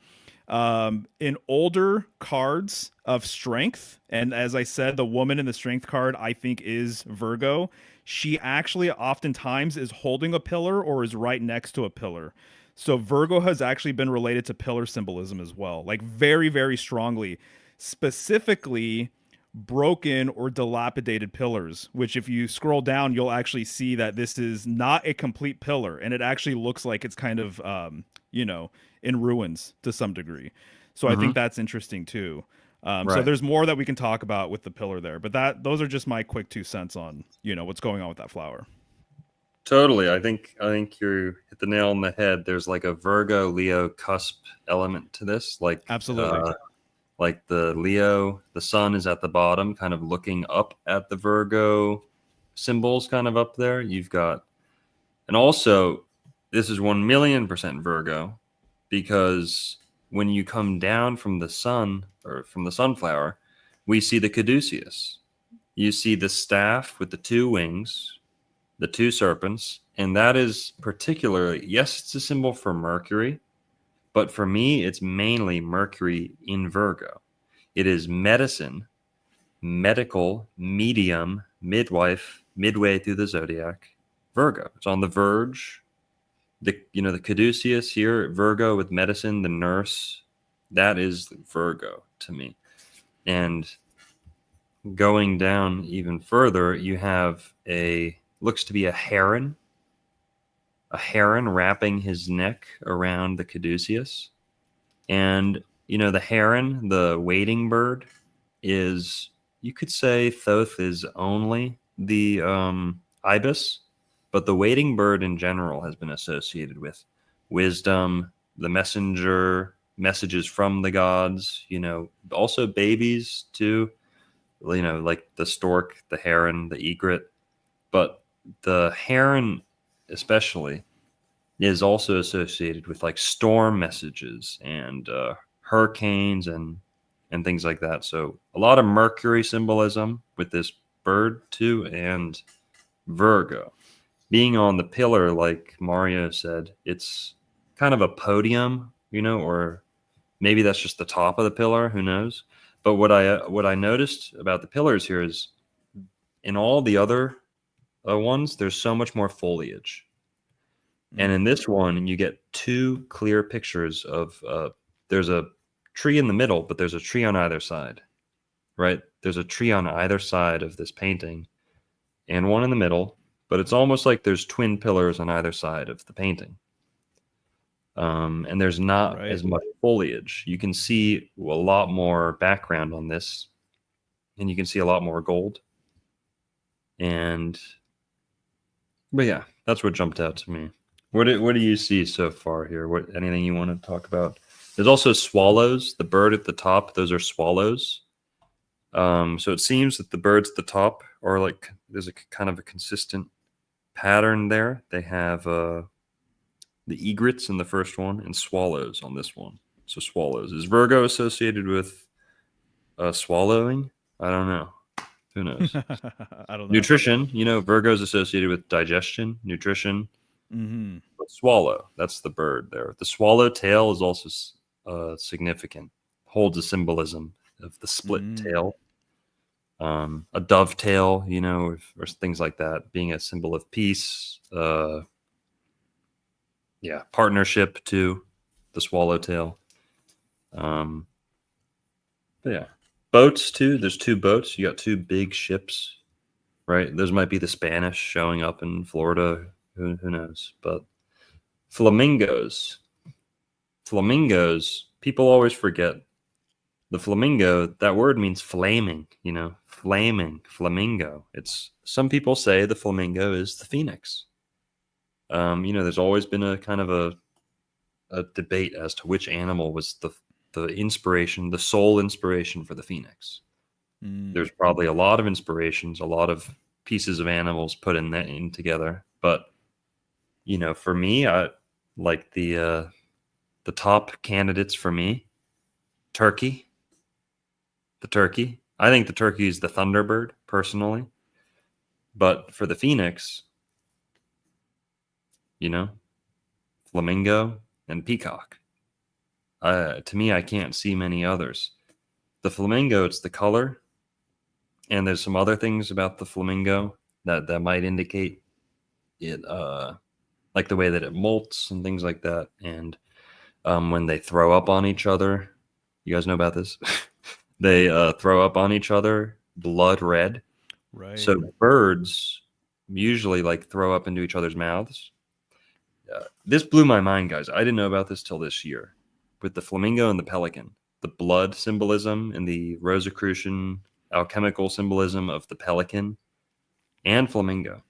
in older cards of strength, and as I said, the woman in the strength card I think is Virgo. She actually oftentimes is holding a pillar or is right next to a pillar. So Virgo has actually been related to pillar symbolism as well, like very, very strongly, specifically broken or dilapidated pillars, which if you scroll down, you'll actually see that this is not a complete pillar. And it actually looks like it's kind of, in ruins to some degree. So I think that's interesting too. So there's more that we can talk about with the pillar there, but those are just my quick 2 cents on, what's going on with that flower. Totally. I think you hit the nail on the head. There's like a Virgo Leo cusp element to this. Like Absolutely. Like the Leo, the sun is at the bottom, kind of looking up at the Virgo symbols kind of up there. You've got, and also this is 1,000,000% Virgo because when you come down from the sun or from the sunflower, we see the caduceus. You see the staff with the 2 wings, the 2 serpents, and that is particularly, yes, it's a symbol for Mercury, but for me, it's mainly Mercury in Virgo. It is medicine, medical, medium, midwife, midway through the zodiac, Virgo. It's on the verge. The caduceus here, Virgo with medicine, the nurse, that is Virgo to me. And going down even further, you have looks to be a heron wrapping his neck around the caduceus. And, the heron, the wading bird, is, you could say Thoth is only the ibis, but the wading bird in general has been associated with wisdom, the messenger, messages from the gods, also babies too, like the stork, the heron, the egret. But the heron especially is also associated with like storm messages and hurricanes and things like that. So a lot of Mercury symbolism with this bird too, and Virgo being on the pillar, like Mario said, it's kind of a podium, or maybe that's just the top of the pillar, who knows. But what I noticed about the pillars here is in all the other ones, there's so much more foliage. And in this one, you get 2 clear pictures of there's a tree in the middle, but there's a tree on either side, right? There's a tree on either side of this painting and one in the middle, but it's almost like there's twin pillars on either side of the painting. And there's not as much foliage. You can see a lot more background on this, and you can see a lot more gold. But yeah, that's what jumped out to me. What do you see so far here? Anything you want to talk about? There's also swallows. The bird at the top, those are swallows. So it seems that the birds at the top are like, there's a kind of a consistent pattern there. They have the egrets in the first one and swallows on this one. So swallows. Is Virgo associated with swallowing? I don't know. Who knows? I don't know. Nutrition. Virgo is associated with digestion, nutrition. Mm-hmm. But swallow, that's the bird there. The swallow tail is also significant, holds a symbolism of the split Mm-hmm. tail. A dovetail, or things like that, being a symbol of peace. Yeah, partnership too, the swallowtail. But yeah, boats too. There's two boats. You got two big ships, right? Those might be the Spanish showing up in Florida. Who knows? But flamingos, People always forget the flamingo. That word means flaming. Flaming flamingo. It's some people say the flamingo is the phoenix. There's always been a kind of a debate as to which animal was the inspiration, the sole inspiration for the phoenix. There's probably a lot of inspirations, a lot of pieces of animals put in together. But for me, I like the top candidates for me. Turkey, the turkey. I think the turkey is the thunderbird personally, but for the phoenix, flamingo and peacock. To me, I can't see many others. The flamingo, it's the color, and there's some other things about the flamingo that might indicate it, like the way that it molts and things like that. And when they throw up on each other, you guys know about this? They throw up on each other, blood red. Right. So birds usually like throw up into each other's mouths. This blew my mind, guys. I didn't know about this till this year with the flamingo and the pelican. The blood symbolism and the Rosicrucian alchemical symbolism of the pelican and flamingo.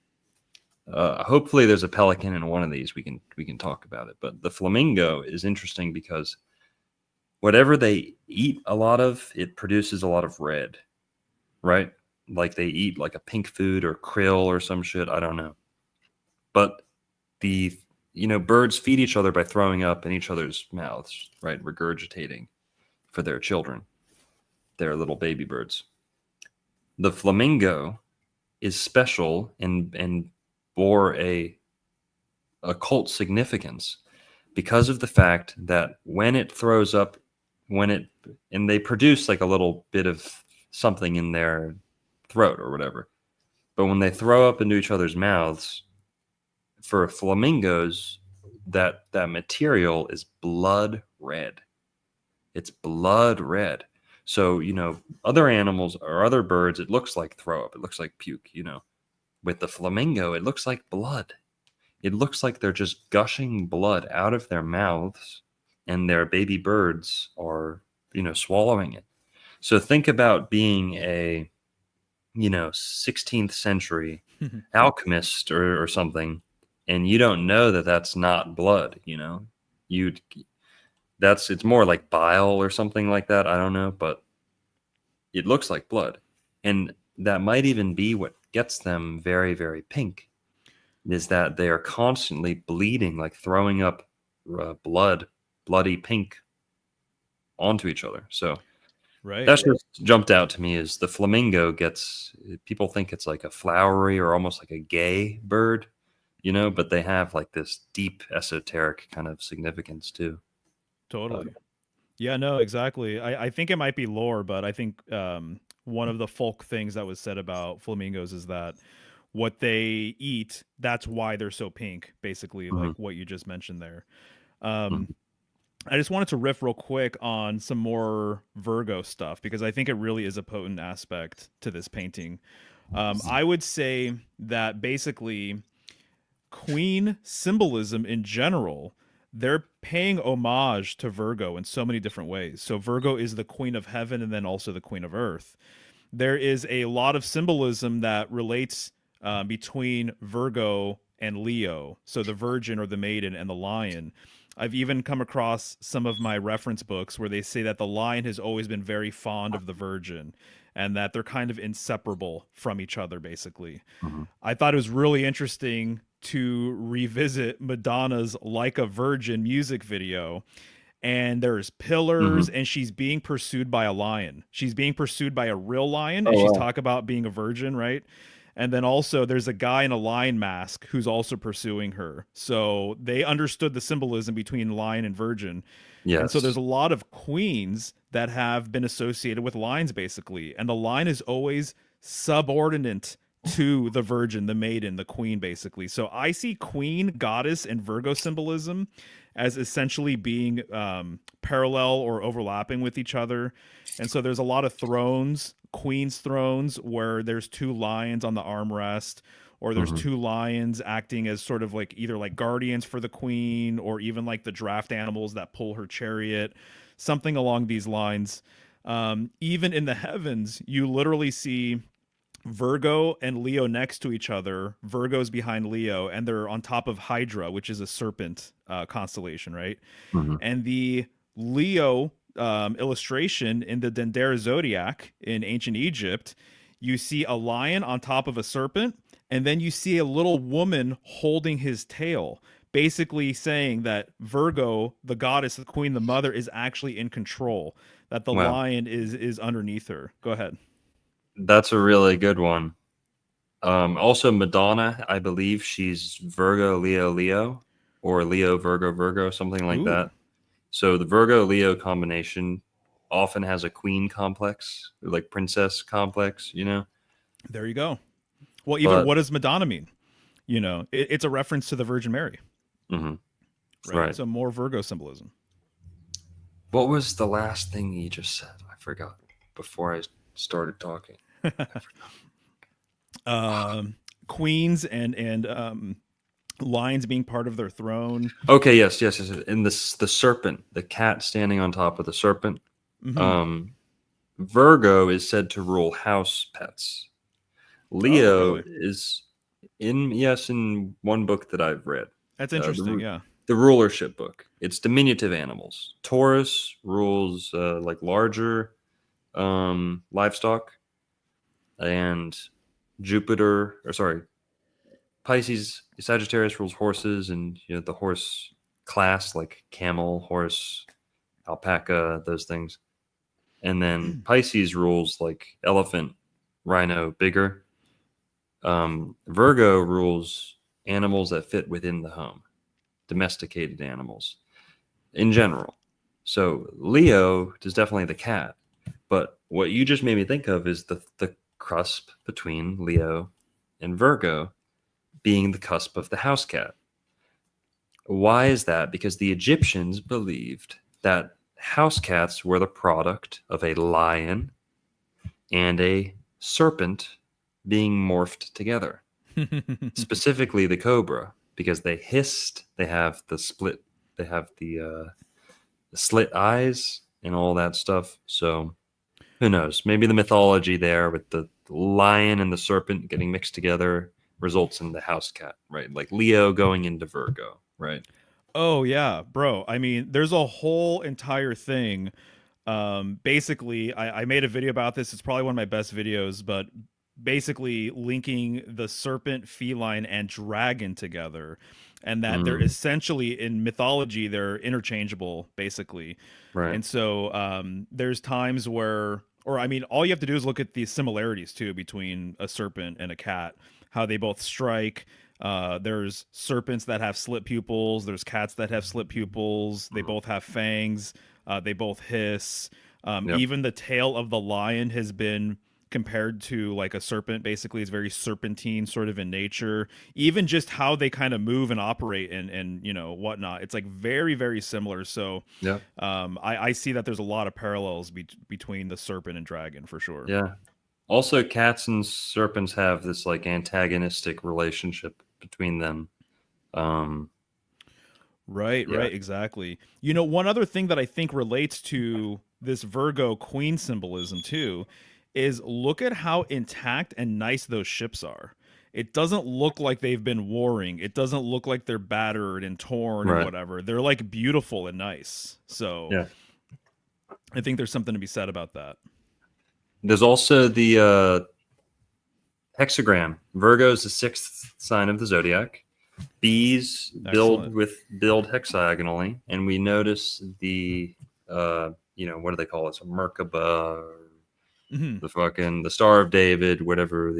Hopefully, there's a pelican in one of these. We can talk about it. But the flamingo is interesting because whatever they eat a lot of, it produces a lot of red, right? Like they eat like a pink food or krill or some shit. I don't know. But the birds feed each other by throwing up in each other's mouths, right? Regurgitating for their children, their little baby birds. The flamingo is special and bore a occult significance because of the fact that when it throws up, and they produce like a little bit of something in their throat or whatever, but when they throw up into each other's mouths, for flamingos, that material is blood red. It's blood red. So, other animals or other birds, it looks like throw up. It looks like puke, With the flamingo, it looks like blood. It looks like they're just gushing blood out of their mouths and their baby birds are, swallowing it. So think about being a, 16th century alchemist or something, and you don't know that that's not blood, it's more like bile or something like that. I don't know, but it looks like blood. And that might even be what gets them very, very pink, is that they are constantly bleeding, like throwing up bloody pink onto each other. So Right. that's just jumped out to me is the flamingo people think it's like a flowery or almost like a gay bird, but they have like this deep esoteric kind of significance too. Totally. Yeah, no, exactly. I think it might be lore, but I think one of the folk things that was said about flamingos is that what they eat, that's why they're so pink, basically, like what you just mentioned there. I just wanted to riff real quick on some more Virgo stuff because I think it really is a potent aspect to this painting. I would say that basically Queen symbolism in general, they're paying homage to Virgo in so many different ways. So Virgo is the queen of heaven and then also the queen of earth. There is a lot of symbolism that relates between Virgo and Leo. So the virgin or the maiden and the lion. I've even come across some of my reference books where they say that the lion has always been very fond of the virgin and that they're kind of inseparable from each other, basically. I thought it was really interesting to revisit Madonna's Like a Virgin music video. And there's pillars, and she's being pursued by a lion. She's being pursued by a real lion, and she's talking about being a virgin, right? And then also there's a guy in a lion mask who's also pursuing her. So they understood the symbolism between lion and virgin. And so there's Yes. a lot of queens that have been associated with lions, basically. And the lion is always subordinate to the virgin, the maiden, the queen, basically. So I see queen, goddess, and Virgo symbolism as essentially being parallel or overlapping with each other. And so there's a lot of thrones, queen's thrones, where there's two lions on the armrest, or there's Hmm. two lions acting as sort of like either like guardians for the queen, or even like the draft animals that pull her chariot, something along these lines. Even in the heavens, you literally see Virgo and Leo next to each other. Virgo's behind Leo, and they're on top of Hydra, which is a serpent constellation, right? Hmm. And the Leo illustration in the Dendera zodiac in ancient Egypt, you see a lion on top of a serpent, and then you see a little woman holding his tail, basically saying that Virgo, the goddess, the queen, the mother, is actually in control, that the Wow. lion is underneath her. Go ahead. That's a really good one. Also, Madonna, I believe she's Virgo, Leo, Leo, or Leo, Virgo, Virgo, something like Ooh, that. So the Virgo Leo combination often has a queen complex, or like princess complex, you know? there you go. Well, even But what does Madonna mean? It's a reference to the Virgin Mary, mhm, right? right. So more Virgo symbolism. What was the last thing you just said? I forgot before I started talking. um, Queens and lions being part of their throne. Okay, yes. And this the serpent, the cat standing on top of the serpent. Hmm. Um, Virgo is said to rule house pets. Oh, Leo really? is in one book that I've read, That's uh, the interesting. ru- Yeah. the rulership book. It's diminutive animals. Taurus rules like larger livestock, and Pisces, Sagittarius rules horses, and the horse class like camel, horse, alpaca, those things. And then Pisces rules like elephant, rhino, bigger. Virgo rules animals that fit within the home, domesticated animals in general. So Leo is definitely the cat, but what you just made me think of is the cusp between Leo and Virgo being the cusp of the house cat. Why is that? Because the Egyptians believed that house cats were the product of a lion and a serpent being morphed together, specifically the cobra, because they hissed, they have the slit eyes and all that stuff. So who knows? Maybe the mythology there with the lion and the serpent getting mixed together results in the house cat, right? Like Leo going into Virgo, right? Oh yeah, bro. I mean, there's a whole entire thing. Basically, I made a video about this. It's probably one of my best videos, but basically linking the serpent, feline, and dragon together, and that they're Mm, essentially in mythology they're interchangeable, basically. right. And so there's times where, or I mean, all you have to do is look at the similarities too between a serpent and a cat, how they both strike. There's serpents that have slit pupils. There's cats that have slit pupils. They Mhm. both have fangs. They both hiss. Yep. Even the tail of the lion has been compared to like a serpent. Basically, it's very serpentine sort of in nature. Even just how they kind of move and operate and whatnot. It's like very very similar. So Yep. I see that there's a lot of parallels between the serpent and dragon for sure. Yeah. Also, cats and serpents have this like antagonistic relationship between them. Um, Right, yeah. right, exactly. One other thing that I think relates to this Virgo queen symbolism too is look at how intact and nice those ships are. It doesn't look like they've been warring. It doesn't look like they're battered and torn and Right. whatever. They're like beautiful and nice. So Yeah. I think there's something to be said about that. There's also the hexagram. Virgo is the sixth sign of the zodiac. Bees Excellent. build hexagonally, and we notice the what do they call it? A Merkaba, Hmm. the Star of David, whatever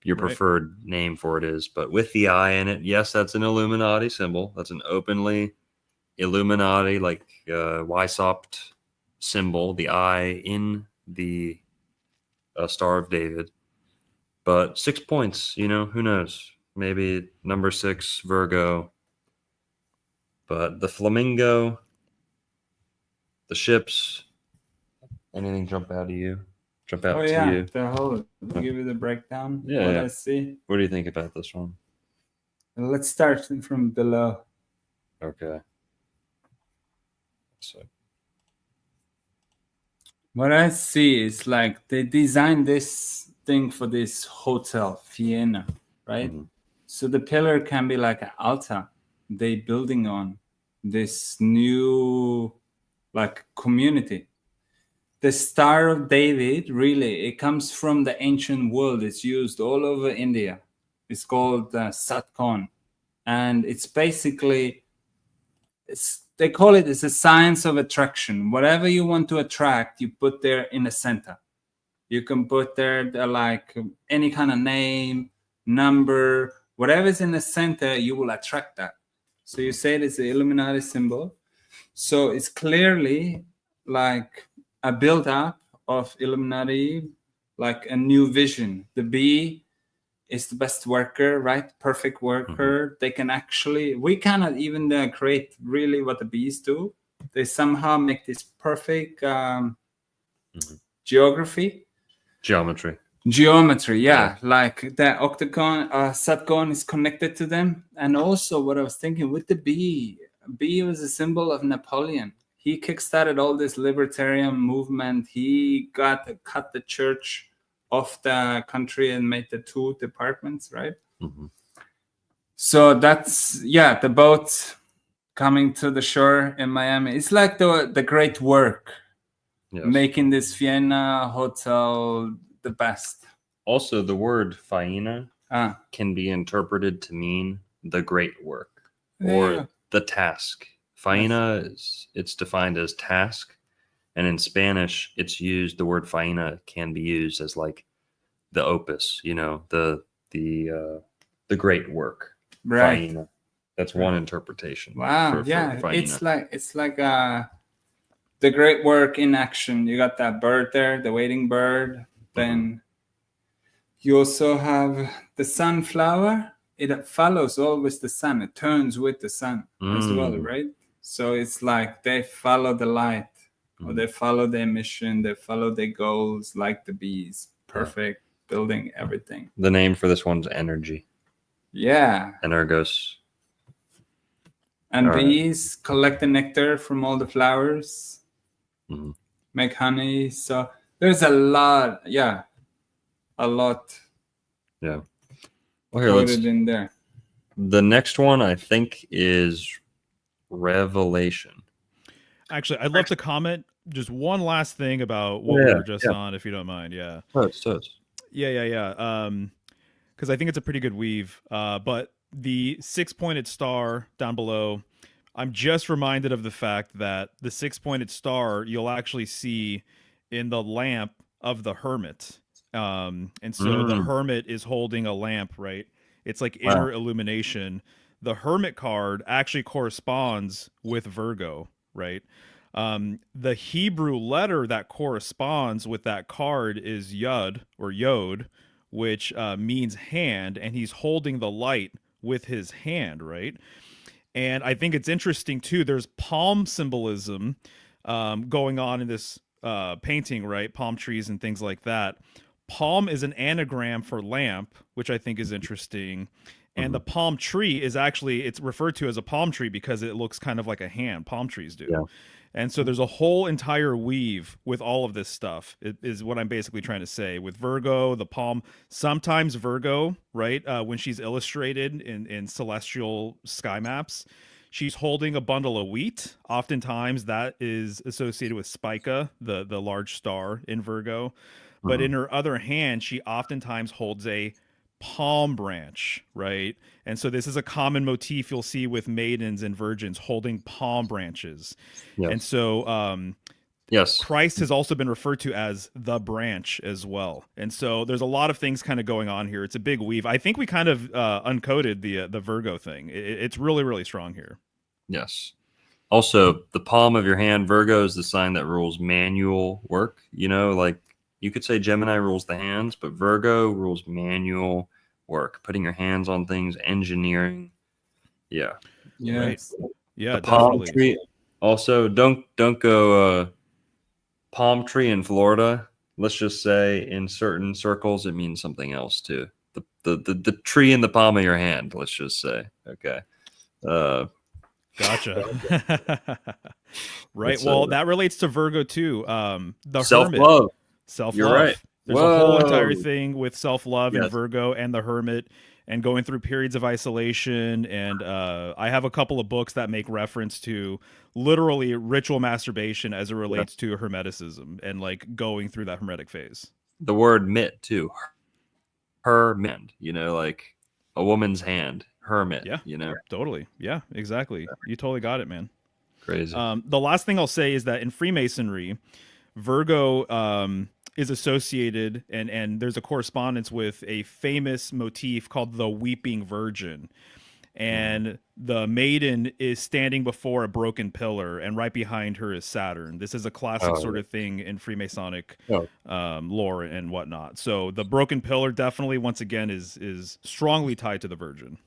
your Right. preferred name for it is. But with the eye in it, yes, that's an Illuminati symbol. That's an openly Illuminati, like Weishaupt symbol, the eye in the Star of David. But 6 points, you know, who knows? Maybe number 6, Virgo. But the flamingo, the ships, anything jump out to you? Jump out Oh to yeah, you? the whole. I'll give you the breakdown. Yeah, What yeah. I see. What do you think about this one? Let's start from below. Okay. So, What I see is like they designed this thing for this hotel, Vienna, right? mhm. So the pillar can be like an altar they building on this new like community. The Star of David, really, it comes from the ancient world. It's used all over India. It's called Satcon. And it's basically, they call it's a science of attraction. Whatever you want to attract, you put there in the center. You can put there like any kind of name, number, whatever's in the center, you will attract that. So you say it's the Illuminati symbol. So it's clearly like a build up of Illuminati, like a new vision. The bee is the best worker, right? Perfect worker. They can actually, we cannot even create really what the bees do. They somehow make this perfect geography. Geometry, yeah. Like the octagon, Satcon is connected to them. And also what I was thinking with the bee was a symbol of Napoleon. He kickstarted all this libertarian movement. He cut the church off the country and made the 2 departments, right? Mhm. So that's, yeah, the boat coming to the shore in Miami. It's like the great work, Yes. making this Vienna hotel the best. Also, the word faina Ah, can be interpreted to mean the great work Yeah. or the task. Faina it's defined as task, and in Spanish, it's used. The word faina can be used as like the opus, you know, the great work. right. Faina. That's one interpretation. Wow. for Yeah. faina. It's like the great work in action. You got that bird there, the waiting bird. Then you also have the sunflower. It follows always the sun. It turns with the sun as well, right? So it's like they follow the light, or they follow their mission, they follow their goals, like the bees. Perfect, building everything. The name for this one's energy. Yeah. Energos. And All right. bees collect the nectar from all the flowers, make honey. So there's a lot. Yeah. A lot. Yeah. Well, here, let's. Put it in there. The next one I think is Revelation. Actually, I'd love to comment just one last thing about what we were just on, if you don't mind. Yeah. Totes. Yeah. Because I think it's a pretty good weave. But the 6-pointed star down below, I'm just reminded of the fact that the 6-pointed star you'll actually see in the lamp of the hermit. And so the hermit is holding a lamp, right? It's like inner illumination. The hermit card actually corresponds with Virgo, right? The Hebrew letter that corresponds with that card is Yud or Yod, which means hand, and he's holding the light with his hand, right? And I think it's interesting too. There's palm symbolism going on in this painting, right? Palm trees and things like that. Palm is an anagram for lamp, which I think is interesting. And the palm tree is actually, it's referred to as a palm tree because it looks kind of like a hand. Palm trees do. Yeah. And so there's a whole entire weave with all of this stuff, is what I'm basically trying to say. With Virgo, the palm, sometimes Virgo, right? When she's illustrated in celestial sky maps, she's holding a bundle of wheat. Oftentimes that is associated with Spica, the large star in Virgo. But in her other hand, she oftentimes holds a palm branch, right? And so this is a common motif you'll see with maidens and virgins holding palm branches. Yes. And so Yes. Christ has also been referred to as the branch as well. And so there's a lot of things kind of going on here. It's a big weave. I think we kind of uncoded the Virgo thing. It's really, really strong here. Yes. Also, the palm of your hand, Virgo, is the sign that rules manual work. You know, like you could say Gemini rules the hands, but Virgo rules manual work, putting your hands on things, engineering. Yeah. Yes. Yeah, The palm definitely. tree. Also, don't go palm tree in Florida. Let's just say in certain circles it means something else too. The tree in the palm of your hand, let's just say. Okay. Gotcha. Right. It's Well, that relates to Virgo too. The Hermit, self-love. You're right. self-love. There's a whole entire Whoa. thing with self-love and Yes. Virgo and the Hermit and going through periods of isolation. And I have a couple of books that make reference to literally ritual masturbation as it relates to Hermeticism and like going through that Hermetic phase. The word mit too. Hermit, you know, like a woman's hand. Hermit, Yeah. you know. Totally. Yeah, exactly. You totally got it, man. Crazy. The last thing I'll say is that in Freemasonry, Virgo is associated and there's a correspondence with a famous motif called the Weeping Virgin. And the maiden is standing before a broken pillar, and right behind her is Saturn. This is a classic sort of thing in Freemasonic lore and whatnot. So the broken pillar definitely, once again, is strongly tied to the Virgin.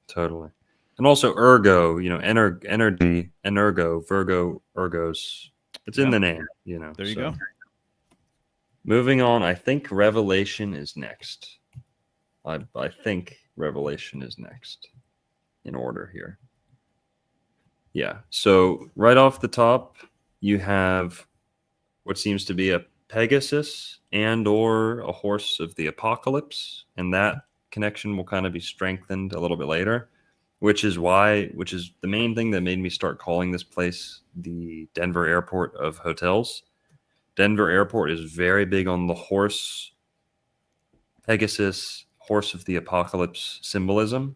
Totally. And also ergo, you know, energy, energo, Virgo, ergos. It's in Yeah. the name, you know. There you go. Moving on, I think Revelation is next. I think Revelation is next in order here. Yeah. So right off the top, you have what seems to be a Pegasus and or a horse of the apocalypse, and that connection will kind of be strengthened a little bit later, which is the main thing that made me start calling this place the Denver Airport of hotels. Denver Airport is very big on the horse, Pegasus, horse of the apocalypse symbolism.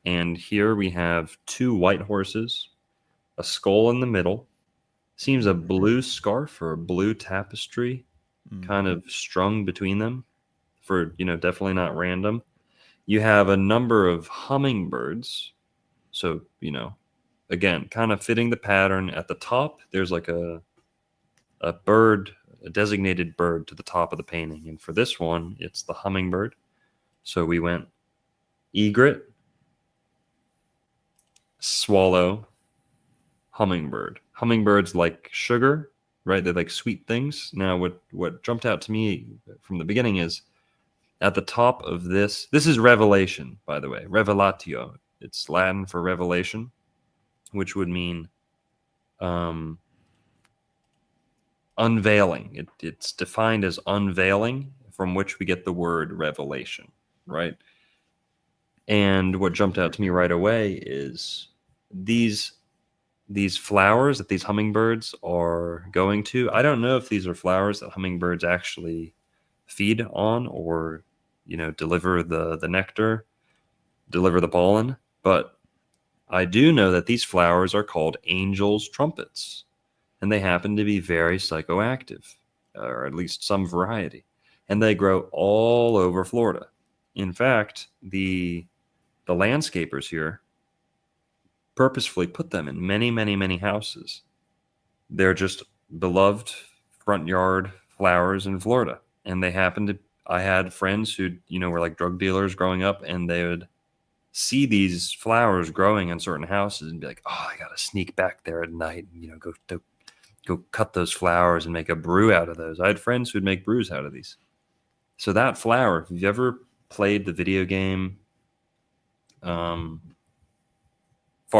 And here we have two white horses, a skull in the middle, seems a blue scarf or a blue tapestry kind of strung between them for, you know, definitely not random. You have a number of hummingbirds. So, you know, again, kind of fitting the pattern. At the top, there's like a bird, a designated bird to the top of the painting. And for this one, it's the hummingbird. So we went egret, swallow, hummingbird. Hummingbirds like sugar, right? They're like sweet things. Now, what jumped out to me from the beginning is at the top of this is revelation, by the way, revelatio. It's Latin for revelation, which would mean unveiling. It's defined as unveiling, from which we get the word revelation, right? And what jumped out to me right away is these flowers that these hummingbirds are going to. I don't know if these are flowers that hummingbirds actually feed on or, you know, deliver the nectar, deliver the pollen, but I do know that these flowers are called angels' trumpets, and they happen to be very psychoactive, or at least some variety, and they grow all over Florida. In fact, the landscapers here purposefully put them in many, many, many houses. They're just beloved front yard flowers in Florida. And they happen to, I had friends who, you know, were like drug dealers growing up, and they would see these flowers growing in certain houses and be like, oh, I got to sneak back there at night and, you know, go cut those flowers and make a brew out of those. I had friends who'd make brews out of these. So that flower, if you've ever played the video game, Far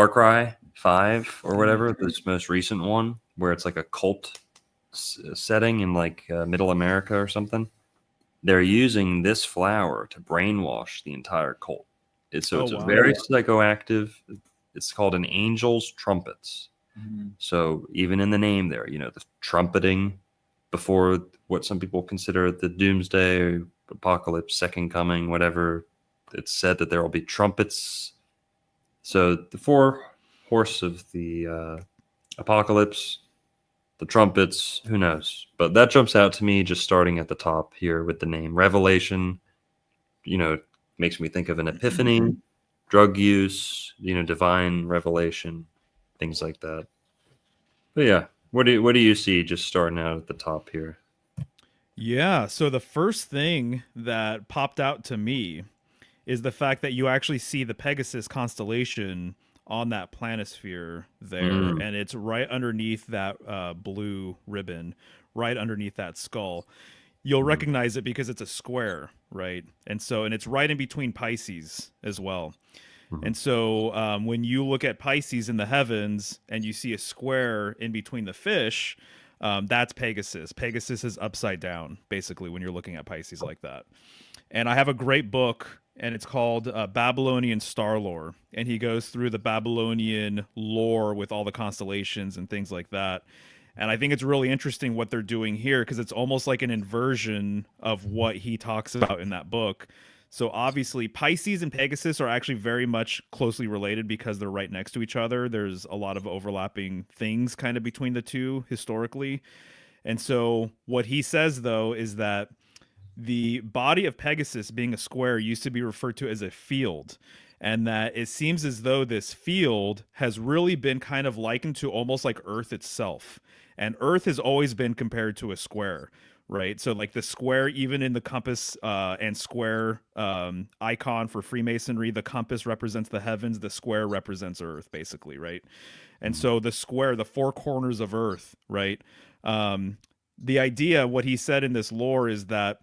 Cry 5 or whatever, this most recent one, where it's like a cult setting in like middle America or something, they're using this flower to brainwash the entire cult. It's very psychoactive. It's called an angel's trumpets. So even in the name there, you know, the trumpeting before what some people consider the doomsday, apocalypse, second coming, whatever. It's said that there will be trumpets. So the four horse of the apocalypse, The trumpets, who knows? But that jumps out to me just starting at the top here with the name Revelation. Makes me think of an epiphany, drug use, divine revelation, things like that. But yeah, what do you see just starting out at the top here? Yeah, so the first thing that popped out to me is the fact that you actually see the Pegasus constellation on that planisphere there, and it's right underneath that blue ribbon, right underneath that skull. You'll recognize it because it's a square, right? And it's right in between Pisces as well. And so when you look at Pisces in the heavens and you see a square in between the fish, that's Pegasus. Pegasus is upside down, basically, when you're looking at Pisces like that. And I have a great book, and it's called Babylonian Star Lore. And he goes through the Babylonian lore with all the constellations and things like that. And I think it's really interesting what they're doing here because it's almost like an inversion of what he talks about in that book. So obviously Pisces and Pegasus are actually very much closely related because they're right next to each other. There's a lot of overlapping things kind of between the two historically. And so what he says though is that the body of Pegasus being a square used to be referred to as a field, and that it seems as though this field has really been kind of likened to almost like Earth itself. And Earth has always been compared to a square, right? So like the square, even in the compass and square icon for Freemasonry, the compass represents the heavens, the square represents Earth, basically, right? And so the square, the four corners of Earth, right? The idea, what he said in this lore is that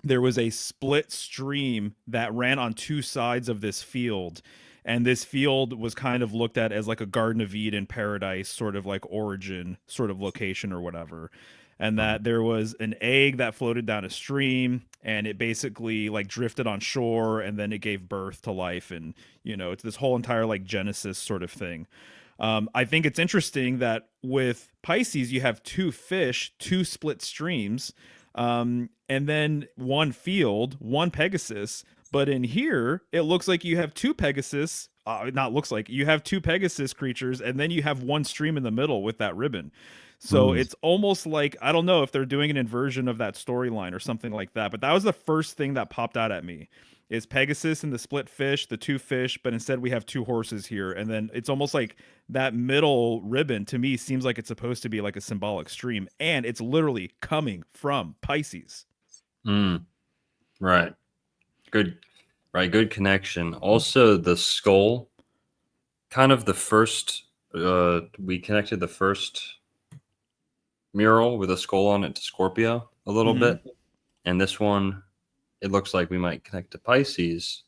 there was a split stream that ran on two sides of this field. And this field was kind of looked at as like a Garden of Eden paradise, sort of like origin, sort of location or whatever. And that there was an egg that floated down a stream and it basically like drifted on shore and then it gave birth to life. And, it's this whole entire like Genesis sort of thing. I think it's interesting that with Pisces, you have two fish, two split streams. And then one field, one Pegasus. But in here, it looks like you have two Pegasus. Not looks like you have two Pegasus creatures, and then you have one stream in the middle with that ribbon. So it's almost like, I don't know if they're doing an inversion of that storyline or something like that. But that was the first thing that popped out at me is Pegasus and the split fish, the two fish, but instead we have two horses here. And then it's almost like that middle ribbon to me seems like it's supposed to be like a symbolic stream. And it's literally coming from Pisces. Right. Good. Right. Good connection. Also the skull, kind of the first, we connected the first mural with a skull on it to Scorpio a little bit. And this one, it looks like we might connect to Pisces.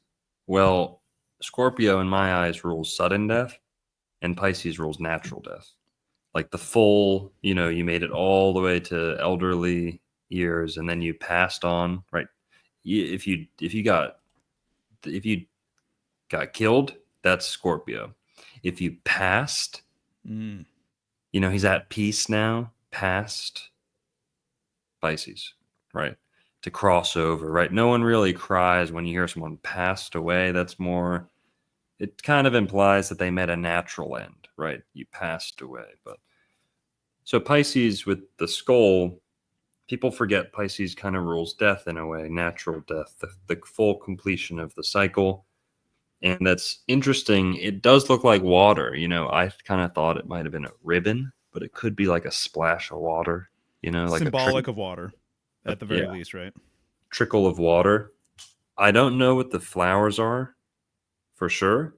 Well, Scorpio in my eyes rules sudden death and Pisces rules natural death. Like the full, you made it all the way to elderly years and then you passed on, right? If you got killed, that's Scorpio. If you passed, he's at peace now, past Pisces, right? To cross over, right? No one really cries when you hear someone passed away. That's more, it kind of implies that they met a natural end, right? You passed away. But so Pisces with the skull, people forget Pisces kind of rules death in a way, natural death, the full completion of the cycle. And that's interesting. It does look like water. I kind of thought it might have been a ribbon, but it could be like a splash of water, like symbolic of water at the very least, right? Trickle of water. I don't know what the flowers are for sure,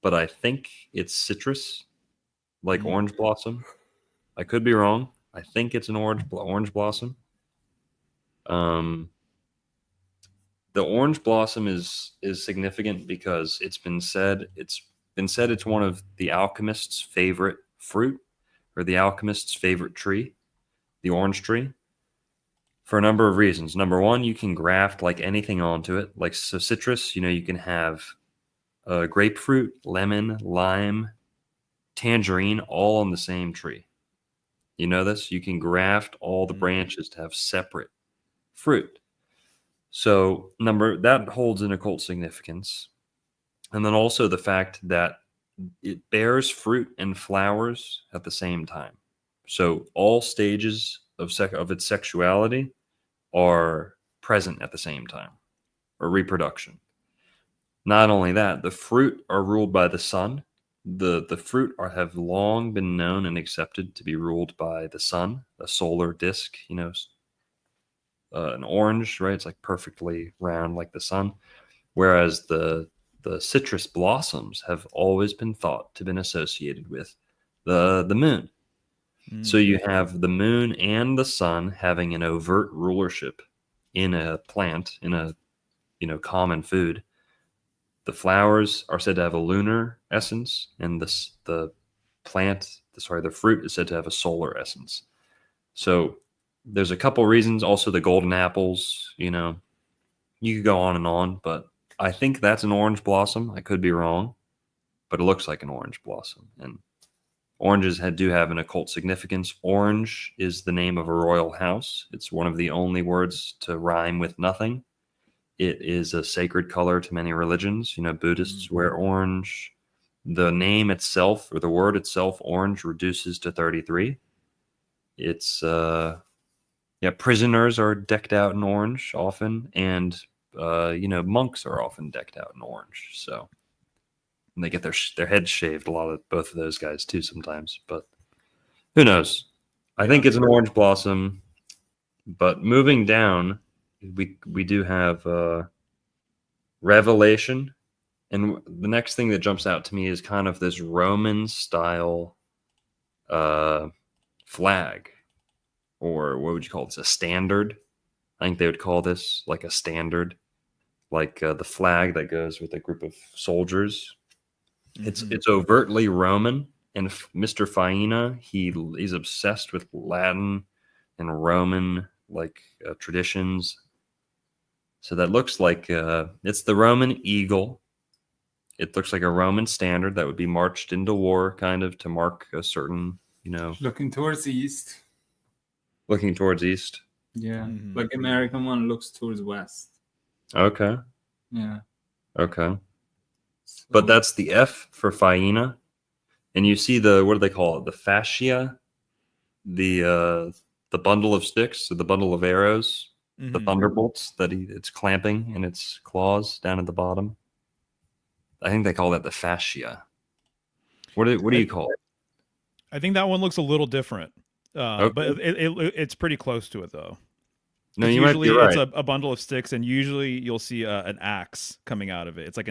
but I think it's citrus, like orange blossom. I could be wrong. I think it's an orange blossom. The orange blossom is significant because it's been said it's one of the alchemist's favorite fruit or the alchemist's favorite tree, the orange tree, for a number of reasons. Number one, you can graft like anything onto it. Like so citrus, you can have grapefruit, lemon, lime, tangerine, all on the same tree. You know this? You can graft all the branches to have separate fruit. So that holds an occult significance. And then also the fact that it bears fruit and flowers at the same time. So all stages of its sexuality are present at the same time, or reproduction. Not only that, the fruit are ruled by the sun. The fruit have long been known and accepted to be ruled by the sun, a solar disk, an orange, right? It's like perfectly round like the sun. Whereas the citrus blossoms have always been thought to have been associated with the moon. So you have the moon and the sun having an overt rulership in a plant, in a common food. The flowers are said to have a lunar essence, and the fruit is said to have a solar essence. So there's a couple reasons. Also, the golden apples. You could go on and on, but I think that's an orange blossom. I could be wrong, but it looks like an orange blossom. And oranges do have an occult significance. Orange is the name of a royal house. It's one of the only words to rhyme with nothing. It is a sacred color to many religions. Buddhists wear orange. The name itself, or the word itself, orange, reduces to 33. It's prisoners are decked out in orange often, and monks are often decked out in orange. So and they get their heads shaved. A lot of both of those guys too sometimes, but who knows? I think it's an orange blossom. But moving down, we do have Revelation, and the next thing that jumps out to me is kind of this Roman style flag, or what would you call this? A standard. I think they would call this like a standard, like the flag that goes with a group of soldiers. It's overtly Roman, and Mr. Faina, he's obsessed with Latin and Roman traditions. So that looks like it's the Roman eagle. It looks like a Roman standard that would be marched into war, kind of to mark a certain, Looking towards the east. Looking towards east. Yeah, like American one looks towards west. Okay. Yeah. Okay. So, But that's the F for Faina, and you see what do they call it? The fascia, the bundle of sticks, or the bundle of arrows. The thunderbolts that it's clamping in its claws down at the bottom. I think they call that the fascia. What do you call it? I think that one looks a little different, Okay. but it's pretty close to it though. No, It's you might be usually right. it's a bundle of sticks, and usually you'll see an axe coming out of it. It's like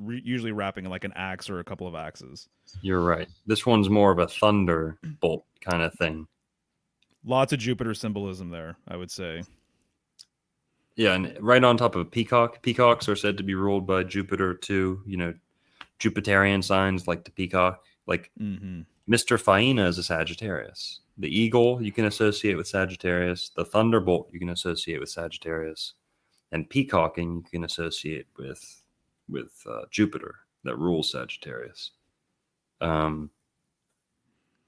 usually wrapping like an axe or a couple of axes. You're right. This one's more of a thunderbolt kind of thing. Lots of Jupiter symbolism there, I would say. Yeah, and right on top of a peacock. Peacocks are said to be ruled by Jupiter too. Jupiterian signs like the peacock. Like Mr. Faina is a Sagittarius. The eagle you can associate with Sagittarius. The thunderbolt you can associate with Sagittarius. And peacocking you can associate with Jupiter that rules Sagittarius.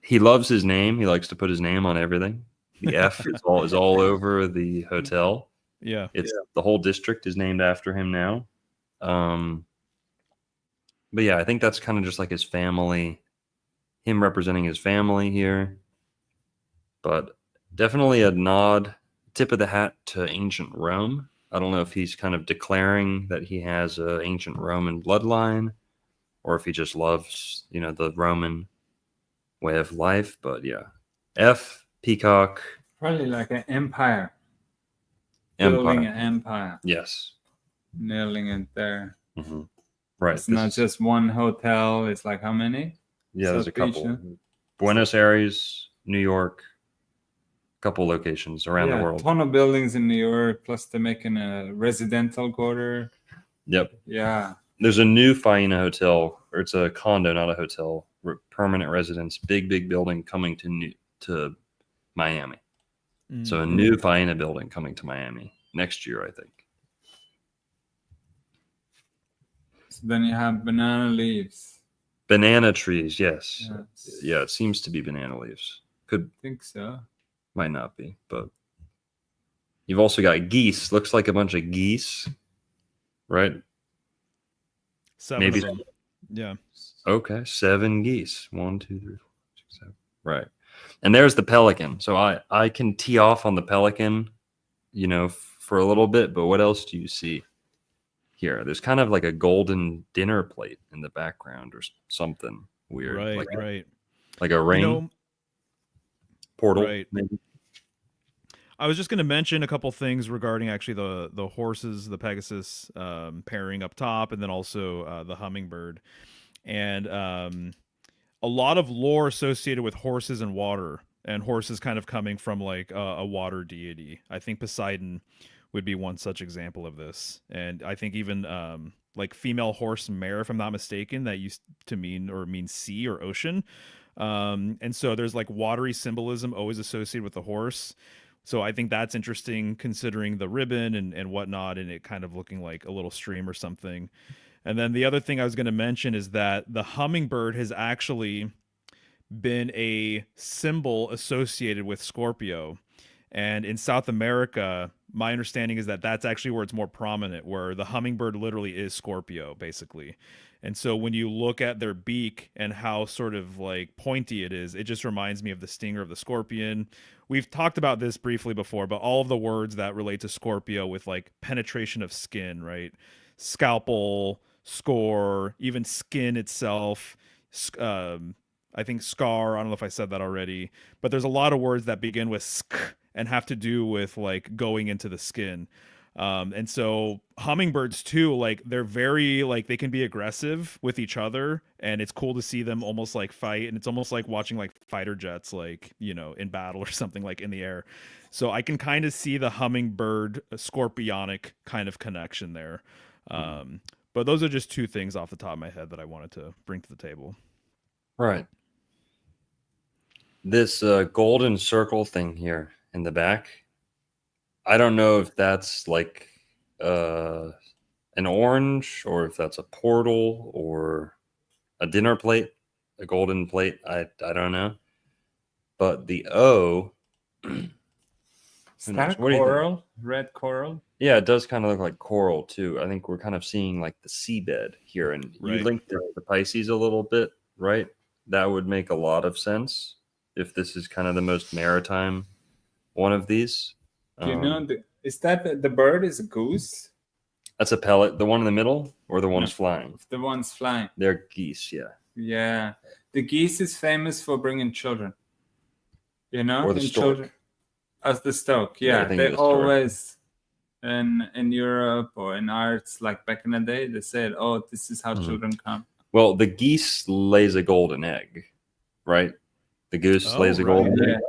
He loves his name. He likes to put his name on everything. The F is all over the hotel. Yeah. The whole district is named after him now. But yeah, I think that's kind of just like his family, him representing his family here. But definitely a nod, tip of the hat to ancient Rome. I don't know if he's kind of declaring that he has an ancient Roman bloodline, or if he just loves, the Roman way of life. But yeah, F, peacock. Probably like an empire. Building an empire. Yes. Nailing it there. Right. It's not just one hotel. It's like how many? Yeah, there's a couple. Buenos Aires, New York, a couple locations around the world. A ton of buildings in New York, plus they're making a residential quarter. Yep. Yeah. There's a new Faina hotel, or it's a condo, not a hotel, permanent residence, big building coming to Miami. So a new Faina building coming to Miami next year, I think. So then you have banana leaves. Banana trees, yes. Yeah, it seems to be banana leaves. Could think so. Might not be, but you've also got geese. Looks like a bunch of geese, right? 7 Maybe of them. Yeah. Okay, 7 geese. 1, 2, 3, 4, 5, 6, 7. Right. And there's the pelican. So I can tee off on the pelican, you know, for a little bit. But what else do you see here? There's kind of like a golden dinner plate in the background or something weird, Right, right. like a ring portal, right. maybe. I was just going to mention a couple things regarding actually the horses, the Pegasus pairing up top, and then also the hummingbird, and a lot of lore associated with horses and water, and horses kind of coming from like a water deity. I think Poseidon would be one such example of this, and I think even like female horse mare, if I'm not mistaken, that used to mean sea or ocean. And so there's like watery symbolism always associated with the horse. So I think that's interesting considering the ribbon and whatnot, and it kind of looking like a little stream or something. And then the other thing I was going to mention is that the hummingbird has actually been a symbol associated with Scorpio. And in South America, my understanding is that that's actually where it's more prominent, where the hummingbird literally is Scorpio, basically. And so when you look at their beak and how sort of like pointy it is, it just reminds me of the stinger of the scorpion. We've talked about this briefly before, but all of the words that relate to Scorpio with like penetration of skin, right? Scalpel, score, even skin itself. I think scar. I don't know if I said that already, but there's a lot of words that begin with sk and have to do with like going into the skin. And so hummingbirds too, like they're very like they can be aggressive with each other, and it's cool to see them almost like fight, and it's almost like watching like fighter jets, like, you know, in battle or something, like in the air. So I can kind of see the hummingbird scorpionic kind of connection there. But those are just two things off the top of my head that I wanted to bring to the table. Right. This golden circle thing here in the back, I don't know if that's like an orange or if that's a portal or a dinner plate, a golden plate. I don't know. But the O, Is who that knows? a What do you think? coral? Red coral? Yeah, it does kind of look like coral too. I think we're kind of seeing like the seabed here. And you Right. linked the Pisces a little bit, right? That would make a lot of sense if this is kind of the most maritime one of these. Do you know, is that the bird is a goose? That's a pellet. The one in the middle or the ones No. flying? The one's flying. They're geese, yeah. Yeah. The geese is famous for bringing children. You know? Or the And stork. children. As the stork, Yeah, I yeah. think They the stork. always, in Europe or in arts, like back in the day, they said, oh, this is how Mhm. children come. Well, the geese lays a golden egg, right? The goose Oh, lays a right. golden Yeah. egg.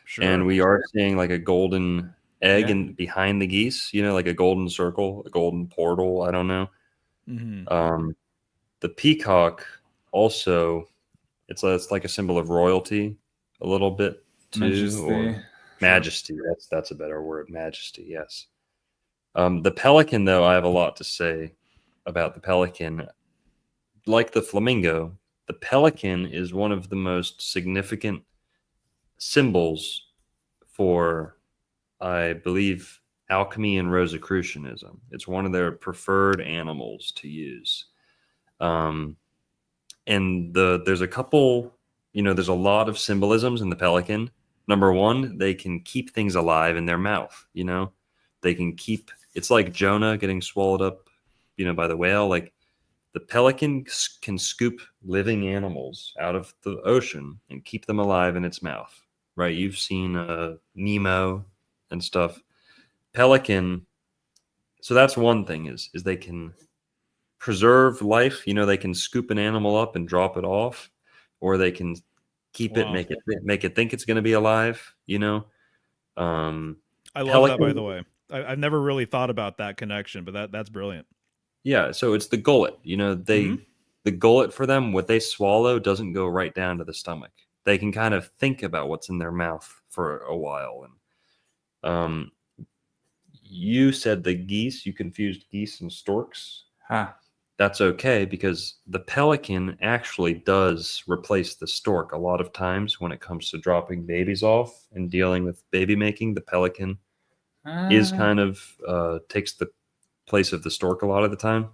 Sure. And we are seeing like a golden egg Yeah. in behind the geese, you know, like a golden circle, a golden portal. I don't know. Mhm. The peacock also, it's like a symbol of royalty a little bit too. Majesty. Or majesty. That's a better word. Majesty, yes. The pelican, though, I have a lot to say about the pelican. Like the flamingo, the pelican is one of the most significant symbols for, I believe, alchemy and Rosicrucianism. It's one of their preferred animals to use. And there's a couple, you know, there's a lot of symbolisms in the pelican. Number one, they can keep things alive in their mouth, you know? They can keep, it's like Jonah getting swallowed up, you know, by the whale. Like the pelican can scoop living animals out of the ocean and keep them alive in its mouth, right? You've seen Nemo and stuff. Pelican, so that's one thing is they can preserve life. You know, they can scoop an animal up and drop it off, or they can keep it, Wow. make it think it's going to be alive. You know, I love that, by pelican- the way. I've never really thought about that connection, but that's brilliant. yeah. So it's the gullet. You know, the gullet for them, what they swallow doesn't go right down to the stomach. They can kind of think about what's in their mouth for a while. And you said the geese. You confused geese and storks. Huh. That's okay because the pelican actually does replace the stork a lot of times when it comes to dropping babies off and dealing with baby making. The pelican is kind of takes the place of the stork a lot of the time.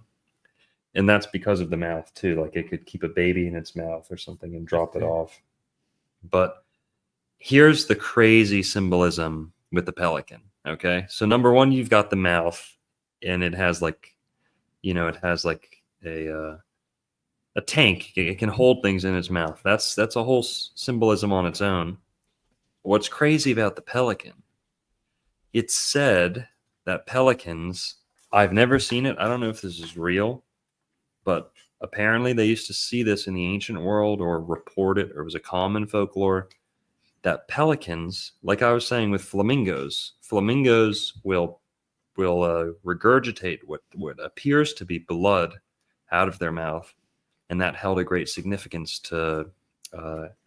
And that's because of the mouth too. Like it could keep a baby in its mouth or something and drop it off. But here's the crazy symbolism with the pelican. Okay. So number one, you've got the mouth, and it has like, it has like a tank. It can hold things in its mouth. That's a whole symbolism on its own. What's crazy about the pelican? It's said that pelicans, I've never seen it. I don't know if this is real, but apparently they used to see this in the ancient world or report it, or it was a common folklore that pelicans, like I was saying with flamingos will regurgitate what appears to be blood out of their mouth, and that held a great significance to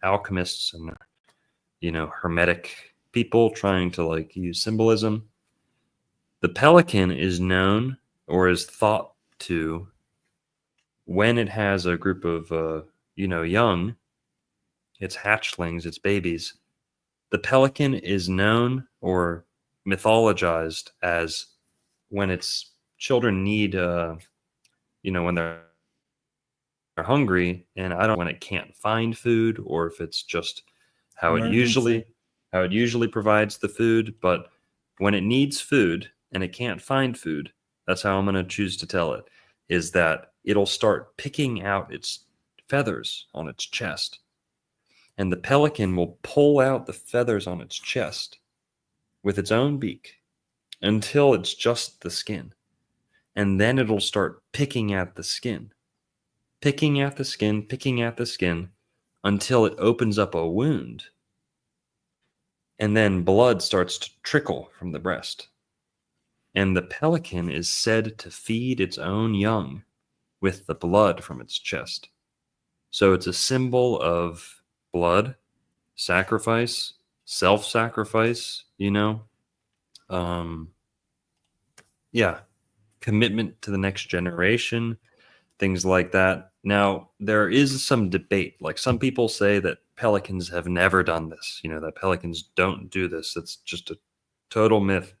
alchemists and hermetic people trying to like use symbolism. The pelican is known, or is thought to, when it has a group of young, its hatchlings, its babies, the pelican is known or mythologized as when its children need when they're hungry, and I don't when it can't find food, or if it's just how it Emergency. usually provides the food. But when it needs food and it can't find food, that's how I'm going to choose to tell it, is that it'll start picking out its feathers on its chest, and the pelican will pull out the feathers on its chest with its own beak until it's just the skin, and then it'll start picking at the skin, picking at the skin until it opens up a wound, and then blood starts to trickle from the breast. And the pelican is said to feed its own young with the blood from its chest. So it's a symbol of blood, sacrifice, self-sacrifice, commitment to the next generation, things like that. Now, there is some debate. Like, some people say that pelicans have never done this, that pelicans don't do this. It's just a total myth.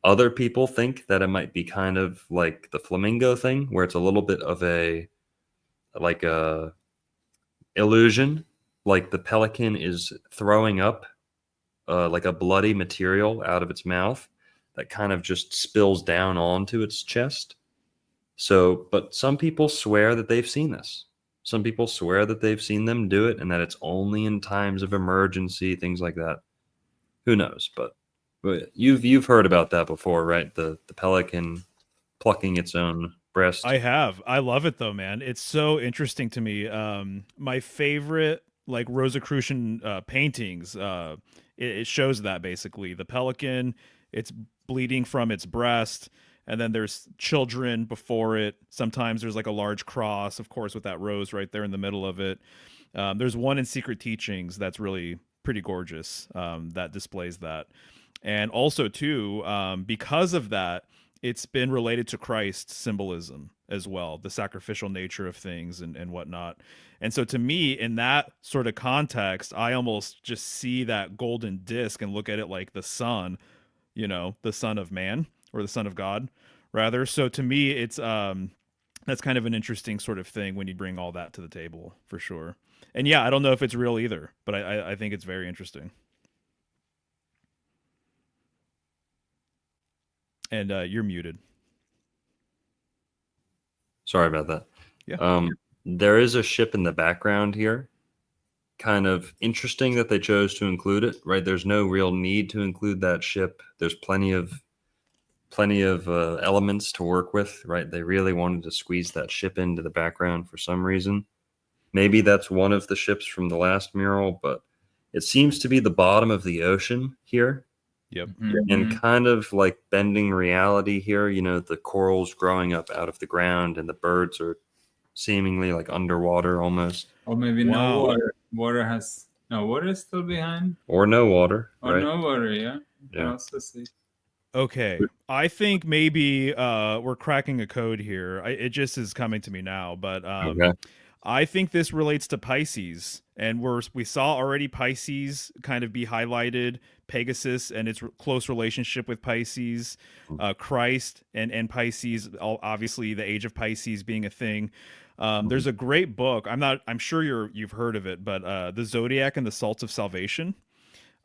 Other people think that it might be kind of like the flamingo thing, where it's a little bit of a illusion, like the pelican is throwing up like a bloody material out of its mouth that kind of just spills down onto its chest. So, but some people swear that they've seen this. Some people swear that they've seen them do it, and that it's only in times of emergency, things like that. Who knows? But you've heard about that before, right? The pelican plucking its own breast. I have. I love it though, man. It's so interesting to me. My favorite like Rosicrucian paintings, it shows that basically the pelican, it's bleeding from its breast, and then there's children before it. Sometimes there's like a large cross, of course, with that rose right there in the middle of it. There's one in Secret Teachings that's really pretty gorgeous, that displays that. And also too, because of that, it's been related to Christ symbolism as well, the sacrificial nature of things and whatnot. And so to me, in that sort of context, I almost just see that golden disc and look at it like the son, the son of man, or the son of God rather. So to me, it's that's kind of an interesting sort of thing when you bring all that to the table, for sure. And yeah, I don't know if it's real either, but I think it's very interesting. And you're muted. Sorry about that. Yeah. There is a ship in the background here. Kind of interesting that they chose to include it, right? There's no real need to include that ship. There's plenty of elements to work with, right? They really wanted to squeeze that ship into the background for some reason. Maybe that's one of the ships from the last mural, but it seems to be the bottom of the ocean here. Yep. And kind of like bending reality here, the corals growing up out of the ground, and the birds are seemingly like underwater almost. Or maybe Wow. no water. Water is still behind. Or no water. Or right? no water, yeah. You can Yeah. also see. Okay, I think maybe we're cracking a code here. It just is coming to me now, but Okay. I think this relates to Pisces, and we saw already Pisces kind of be highlighted, Pegasus and its close relationship with Pisces, Christ and Pisces, obviously the age of Pisces being a thing. There's a great book. I'm sure you've heard of it, but The Zodiac and the Salts of Salvation.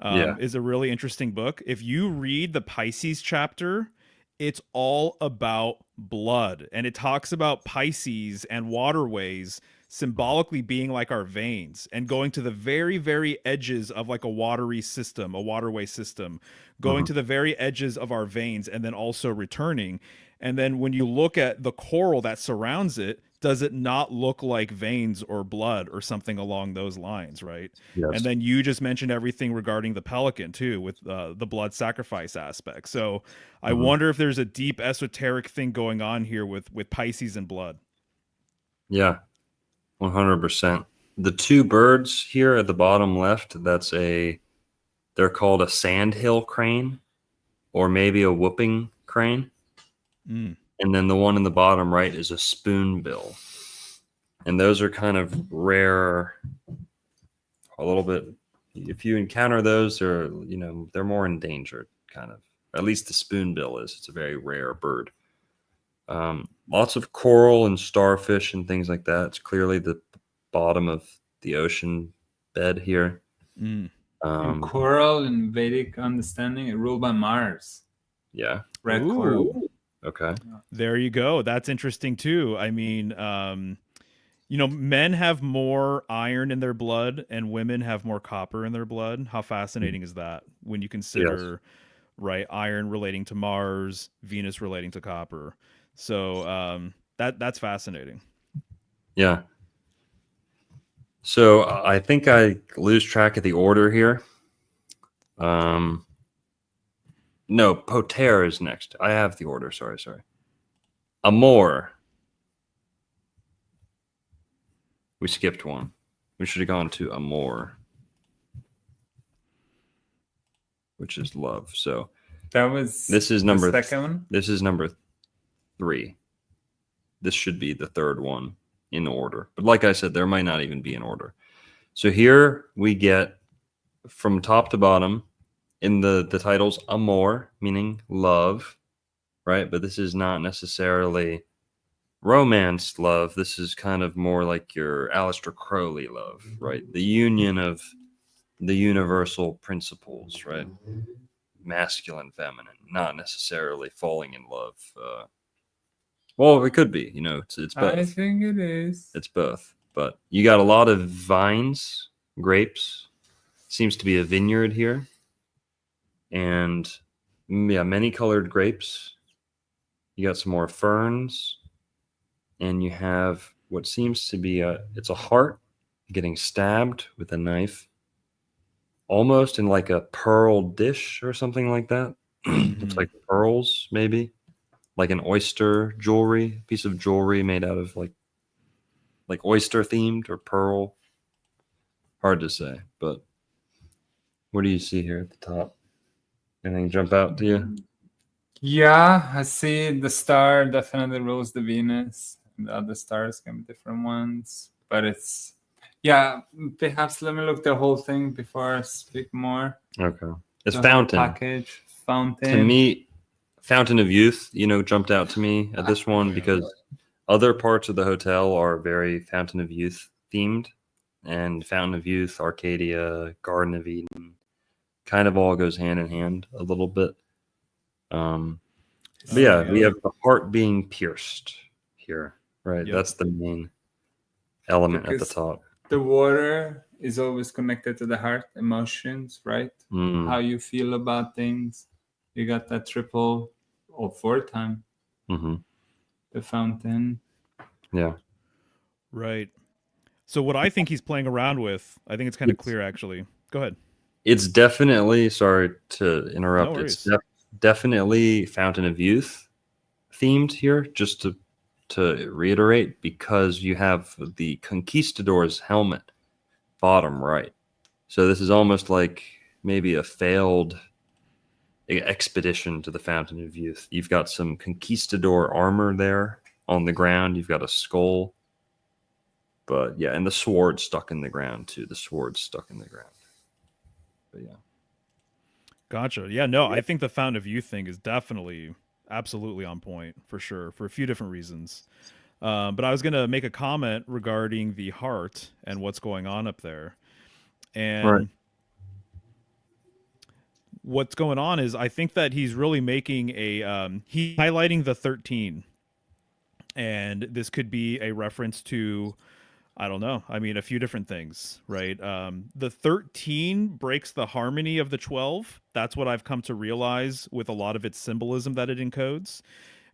Yeah. is a really interesting book. If you read the Pisces chapter, it's all about blood, and it talks about Pisces and waterways symbolically being like our veins and going to the very, very edges of like a watery system, a waterway system, going Mhm. to the very edges of our veins and then also returning. And then when you look at the coral that surrounds it, does it not look like veins or blood or something along those lines, right? And Yes. then you just mentioned everything regarding the pelican too, with the blood sacrifice aspect. So I Mhm. wonder if there's a deep esoteric thing going on here with Pisces and blood. Yeah. 100%. The two birds here at the bottom left, they're called a sandhill crane or maybe a whooping crane. Mm. And then the one in the bottom right is a spoonbill. And those are kind of rare, a little bit. If you encounter those, they're more endangered, kind of. At least the spoonbill is. It's a very rare bird. Lots of coral and starfish and things like that. It's clearly the bottom of the ocean bed here. Mm. And Um, coral in Vedic understanding, ruled by Mars. yeah. Red Ooh. coral. Okay. There you go. That's interesting too. I mean, men have more iron in their blood and women have more copper in their blood. How fascinating is that when you Yes. consider, right, iron relating to Mars, Venus relating to copper. So that's fascinating. Yeah. So I think I lose track of the order here. No, Poter is next. I have the order. Sorry. Amor. We skipped one. We should have gone to Amor, which is love. So That was this is the second one. This is number 3. This should be the third one in order. But like I said, there might not even be an order. So here we get from top to bottom in the titles Amor, meaning love, right? But this is not necessarily romance love. This is kind of more like your Aleister Crowley love, right? The union of the universal principles, right? Masculine, feminine, not necessarily falling in love. Well, it could be, it's both. I think it is. It's both. But you got a lot of vines, grapes. Seems to be a vineyard here. And yeah, many colored grapes. You got some more ferns. And you have what seems to be it's a heart getting stabbed with a knife. Almost in like a pearl dish or something like that. Looks like pearls, maybe. Like an oyster jewelry, piece of jewelry made out of like oyster themed or pearl. Hard to say, but what do you see here at the top? Anything jump out to you? Yeah, I see the star definitely rules the Venus. And the other stars can be different ones. But perhaps let me look the whole thing before I speak more. Okay. It's The whole fountain. package. Fountain. To me, Fountain of Youth, jumped out to me at this one because other parts of the hotel are very Fountain of Youth themed. And Fountain of Youth, Arcadia, Garden of Eden, kind of all goes hand in hand a little bit. But yeah, we have the heart being pierced here, right? Yep. That's the main element at the Because top. the water is always connected to the heart, emotions, right? Mm. How you feel about things. You got that triple or 4 time. Mm-hmm. The fountain. Yeah. Right. So what I think he's playing around with, I think it's kind of clear actually. Go ahead. It's definitely, sorry to interrupt, No it's worries. definitely Fountain of Youth themed here, just to reiterate, because you have the Conquistador's helmet bottom right. So this is almost like maybe a failed expedition to the Fountain of Youth. You've got some Conquistador armor there on the ground. You've got a skull. But yeah, and the sword stuck in the ground too. The sword stuck in the ground. But yeah. Gotcha. Yeah, no, I think the Fountain of Youth thing is definitely absolutely on point for sure for a few different reasons. But I was going to make a comment regarding the heart and what's going on up there. And Right. what's going on is I think that he's really making he's highlighting the 13, and this could be a reference to, I don't know. I mean, a few different things, right? The 13 breaks the harmony of the 12. That's what I've come to realize with a lot of its symbolism that it encodes.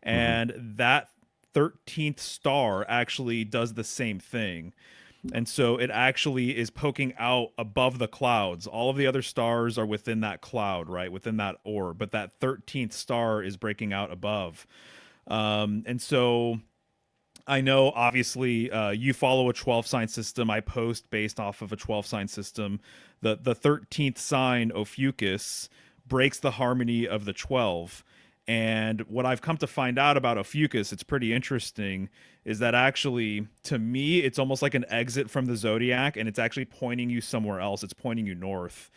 And that 13th star actually does the same thing. And so it actually is poking out above the clouds. All of the other stars are within that cloud, right? Within that orb. But that 13th star is breaking out above. And so I know, obviously, you follow a 12 sign system. I post based off of a 12 sign system. The 13th sign, Ophiuchus, breaks the harmony of the 12. And what I've come to find out about Ophiuchus, it's pretty interesting, is that actually, to me, it's almost like an exit from the zodiac, and it's actually pointing you somewhere else. It's pointing you north.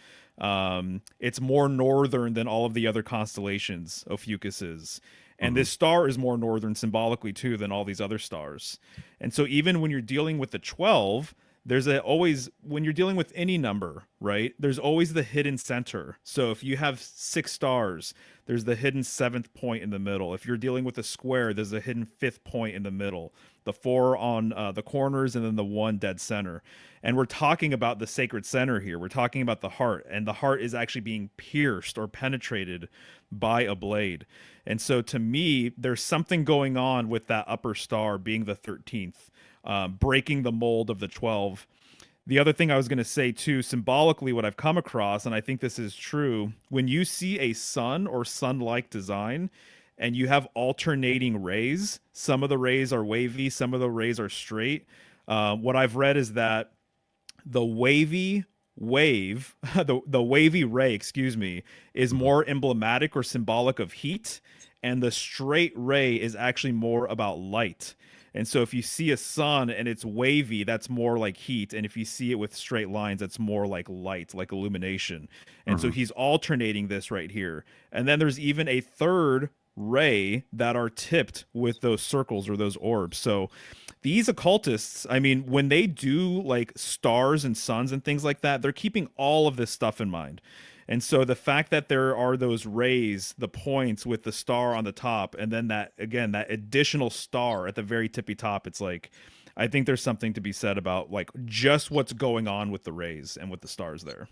It's more northern than all of the other constellations, Ophiuchus is. And this star is more northern symbolically too than all these other stars. And so even when you're dealing with the 12, there's always, when you're dealing with any number, right? There's always the hidden center. So if you have 6 stars, there's the hidden 7th point in the middle. If you're dealing with a square, there's a hidden 5th point in the middle. The 4 on the corners, and then the 1 dead center. And we're talking about the sacred center here. We're talking about the heart, and the heart is actually being pierced or penetrated by a blade. And so to me, there's something going on with that upper star being the 13th, breaking the mold of the 12. The other thing I was going to say too, symbolically, what I've come across, and I think this is true, when you see a sun or sun-like design and you have alternating rays, some of the rays are wavy, some of the rays are straight. What I've read is that the wavy wave, the wavy ray, excuse me, is more emblematic or symbolic of heat, and the straight ray is actually more about light. And so if you see a sun and it's wavy, that's more like heat. And if you see it with straight lines, that's more like light, like illumination. And so he's alternating this right here. And then there's even a third ray that are tipped with those circles or those orbs. So these occultists, I mean, when they do like stars and suns and things like that, they're keeping all of this stuff in mind. And so the fact that there are those rays, the points with the star on the top, and then that, again, that additional star at the very tippy top, it's like, I think there's something to be said about like just what's going on with the rays and with the stars there.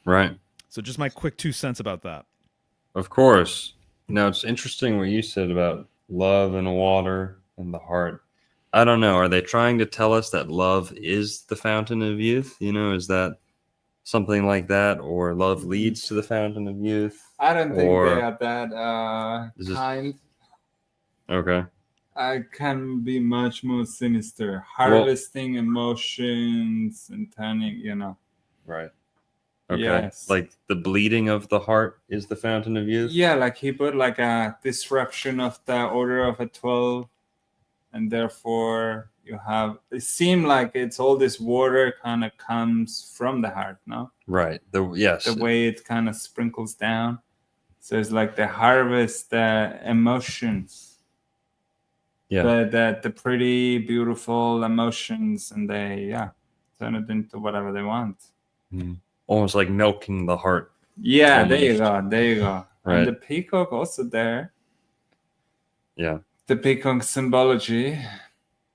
Right. So just my quick 2 cents about that. Of course. Now, it's interesting what you said about love and water and the heart. I don't know. Are they trying to tell us that love is the fountain of youth? You know, is that something like that? Or love leads to the fountain of youth? I don't think Or they are that kind. Okay. I can be much more sinister, harvesting emotions and turning, you know. Right. Okay. Yes. Like the bleeding of the heart is the fountain of youth? Yeah, like he put like a disruption of the order of a 12, and therefore you have, it seemed like it's all this water kind of comes from the heart, no? Right. Yes. The way it kind of sprinkles down. So it's like they harvest the emotions. Yeah. The pretty, beautiful emotions, and they, turn it into whatever they want. Almost like milking the heart. Yeah, almost. There you go. Right. And the peacock also there. Yeah. The peacock symbology,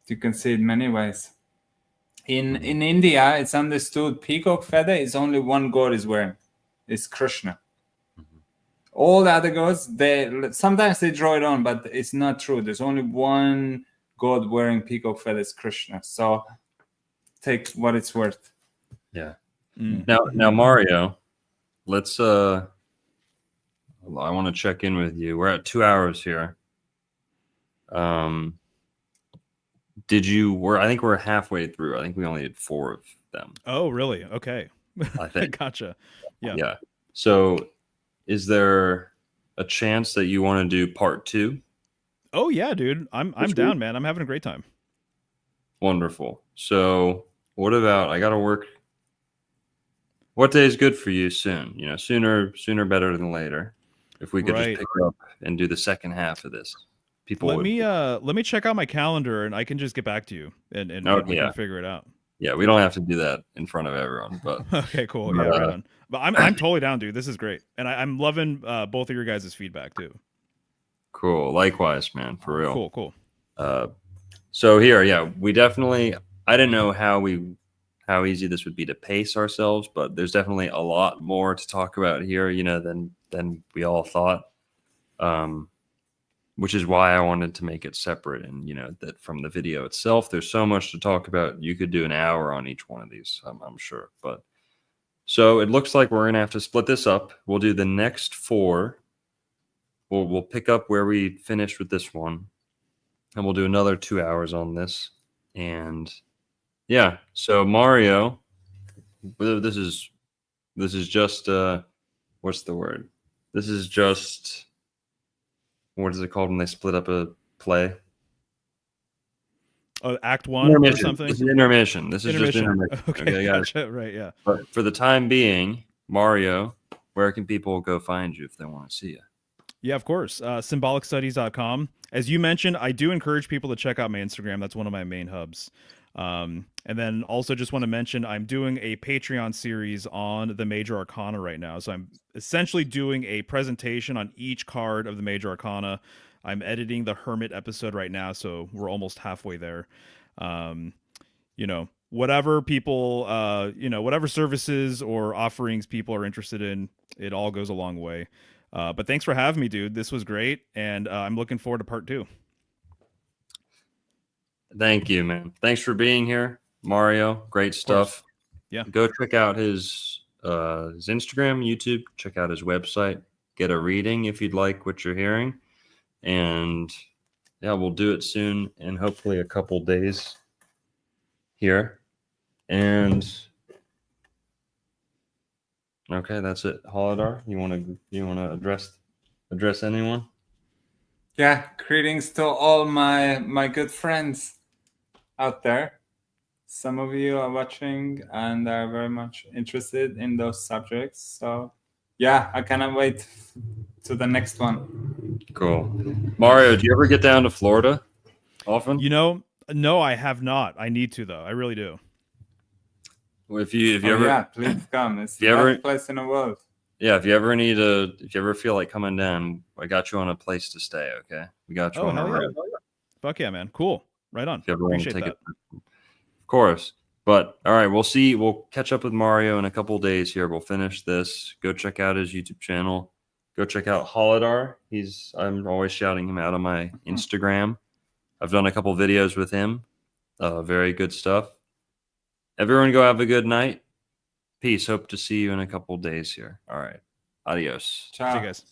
you can see it many ways. In India, it's understood peacock feather is only one god is wearing. It's Krishna. All the other gods, sometimes they draw it on, but it's not true. There's only one god wearing peacock feathers, Krishna. So take what it's worth. Yeah. Now, Mario, let's I want to check in with you. We're at 2 hours here. I think we're halfway through. I think we only did 4 of them. Oh, really? Okay. I think. Gotcha. Yeah. Yeah. So is there a chance that you want to do part 2? Oh yeah, dude. I'm down, man. I'm having a great time. Wonderful. So what about, I got to work. What day is good for you soon? You know, sooner better than later. If we could just pick up and do the second half of this. Let me check out my calendar and I can just get back to you and we can figure it out. Yeah, we don't have to do that in front of everyone, but Okay, cool. Yeah, right on. But I'm totally down, dude. This is great, and I'm loving both of your guys' feedback too. cool. Likewise, man, for real. Cool. So here, yeah, we definitely. I didn't know how easy this would be to pace ourselves, but there's definitely a lot more to talk about here, than we all thought. Which is why I wanted to make it separate, and that from the video itself, there's so much to talk about. You could do an hour on each one of these, I'm sure. But so it looks like we're gonna have to split this up. We'll do the next 4. We'll pick up where we finished with this one, and we'll do another 2 hours on this. And yeah, so Mario, this is just what's the word? This is just, what is it called when they split up a play? Oh, Act 1 or something. This is intermission. This is just intermission. Okay, gotcha. Right, yeah. But for the time being, Mario, where can people go find you if they want to see you? Yeah, of course. Symbolicstudies.com. As you mentioned, I do encourage people to check out my Instagram. That's one of my main hubs. And then also just want to mention I'm doing a Patreon series on the Major Arcana right now. So I'm essentially doing a presentation on each card of the Major Arcana. I'm editing the Hermit episode right now, so we're almost halfway there. Whatever people, whatever services or offerings people are interested in, it all goes a long way. But thanks for having me, dude. This was great, and I'm looking forward to part 2. Thank you, man. Thanks for being here, Mario. Great stuff. Yeah. Go check out his Instagram, YouTube. Check out his website. Get a reading if you'd like what you're hearing. And yeah, we'll do it soon, in hopefully a couple days here. And okay, that's it. Holodar, you want to address anyone? Yeah, greetings to all my good friends out there. Some of you are watching and are very much interested in those subjects. So yeah, I cannot wait to the next one. Cool. Mario, do you ever get down to Florida often? No, I have not. I need to, though. I really do. If you ever, yeah, please come. It's the best place in the world. Yeah, if you ever feel like coming down, I got you on a place to stay. Okay, we got you on a room. Fuck yeah, man. Cool. Right on. If you ever Appreciate want to that. Of course. But all right, we'll catch up with Mario in a couple days here. We'll finish this. Go check out his YouTube channel. Go check out Holodar. I'm always shouting him out on my Instagram. I've done a couple videos with him. Very good stuff. Everyone go have a good night. Peace. Hope to see you in a couple days here. All right. Adios. Ciao. See you guys.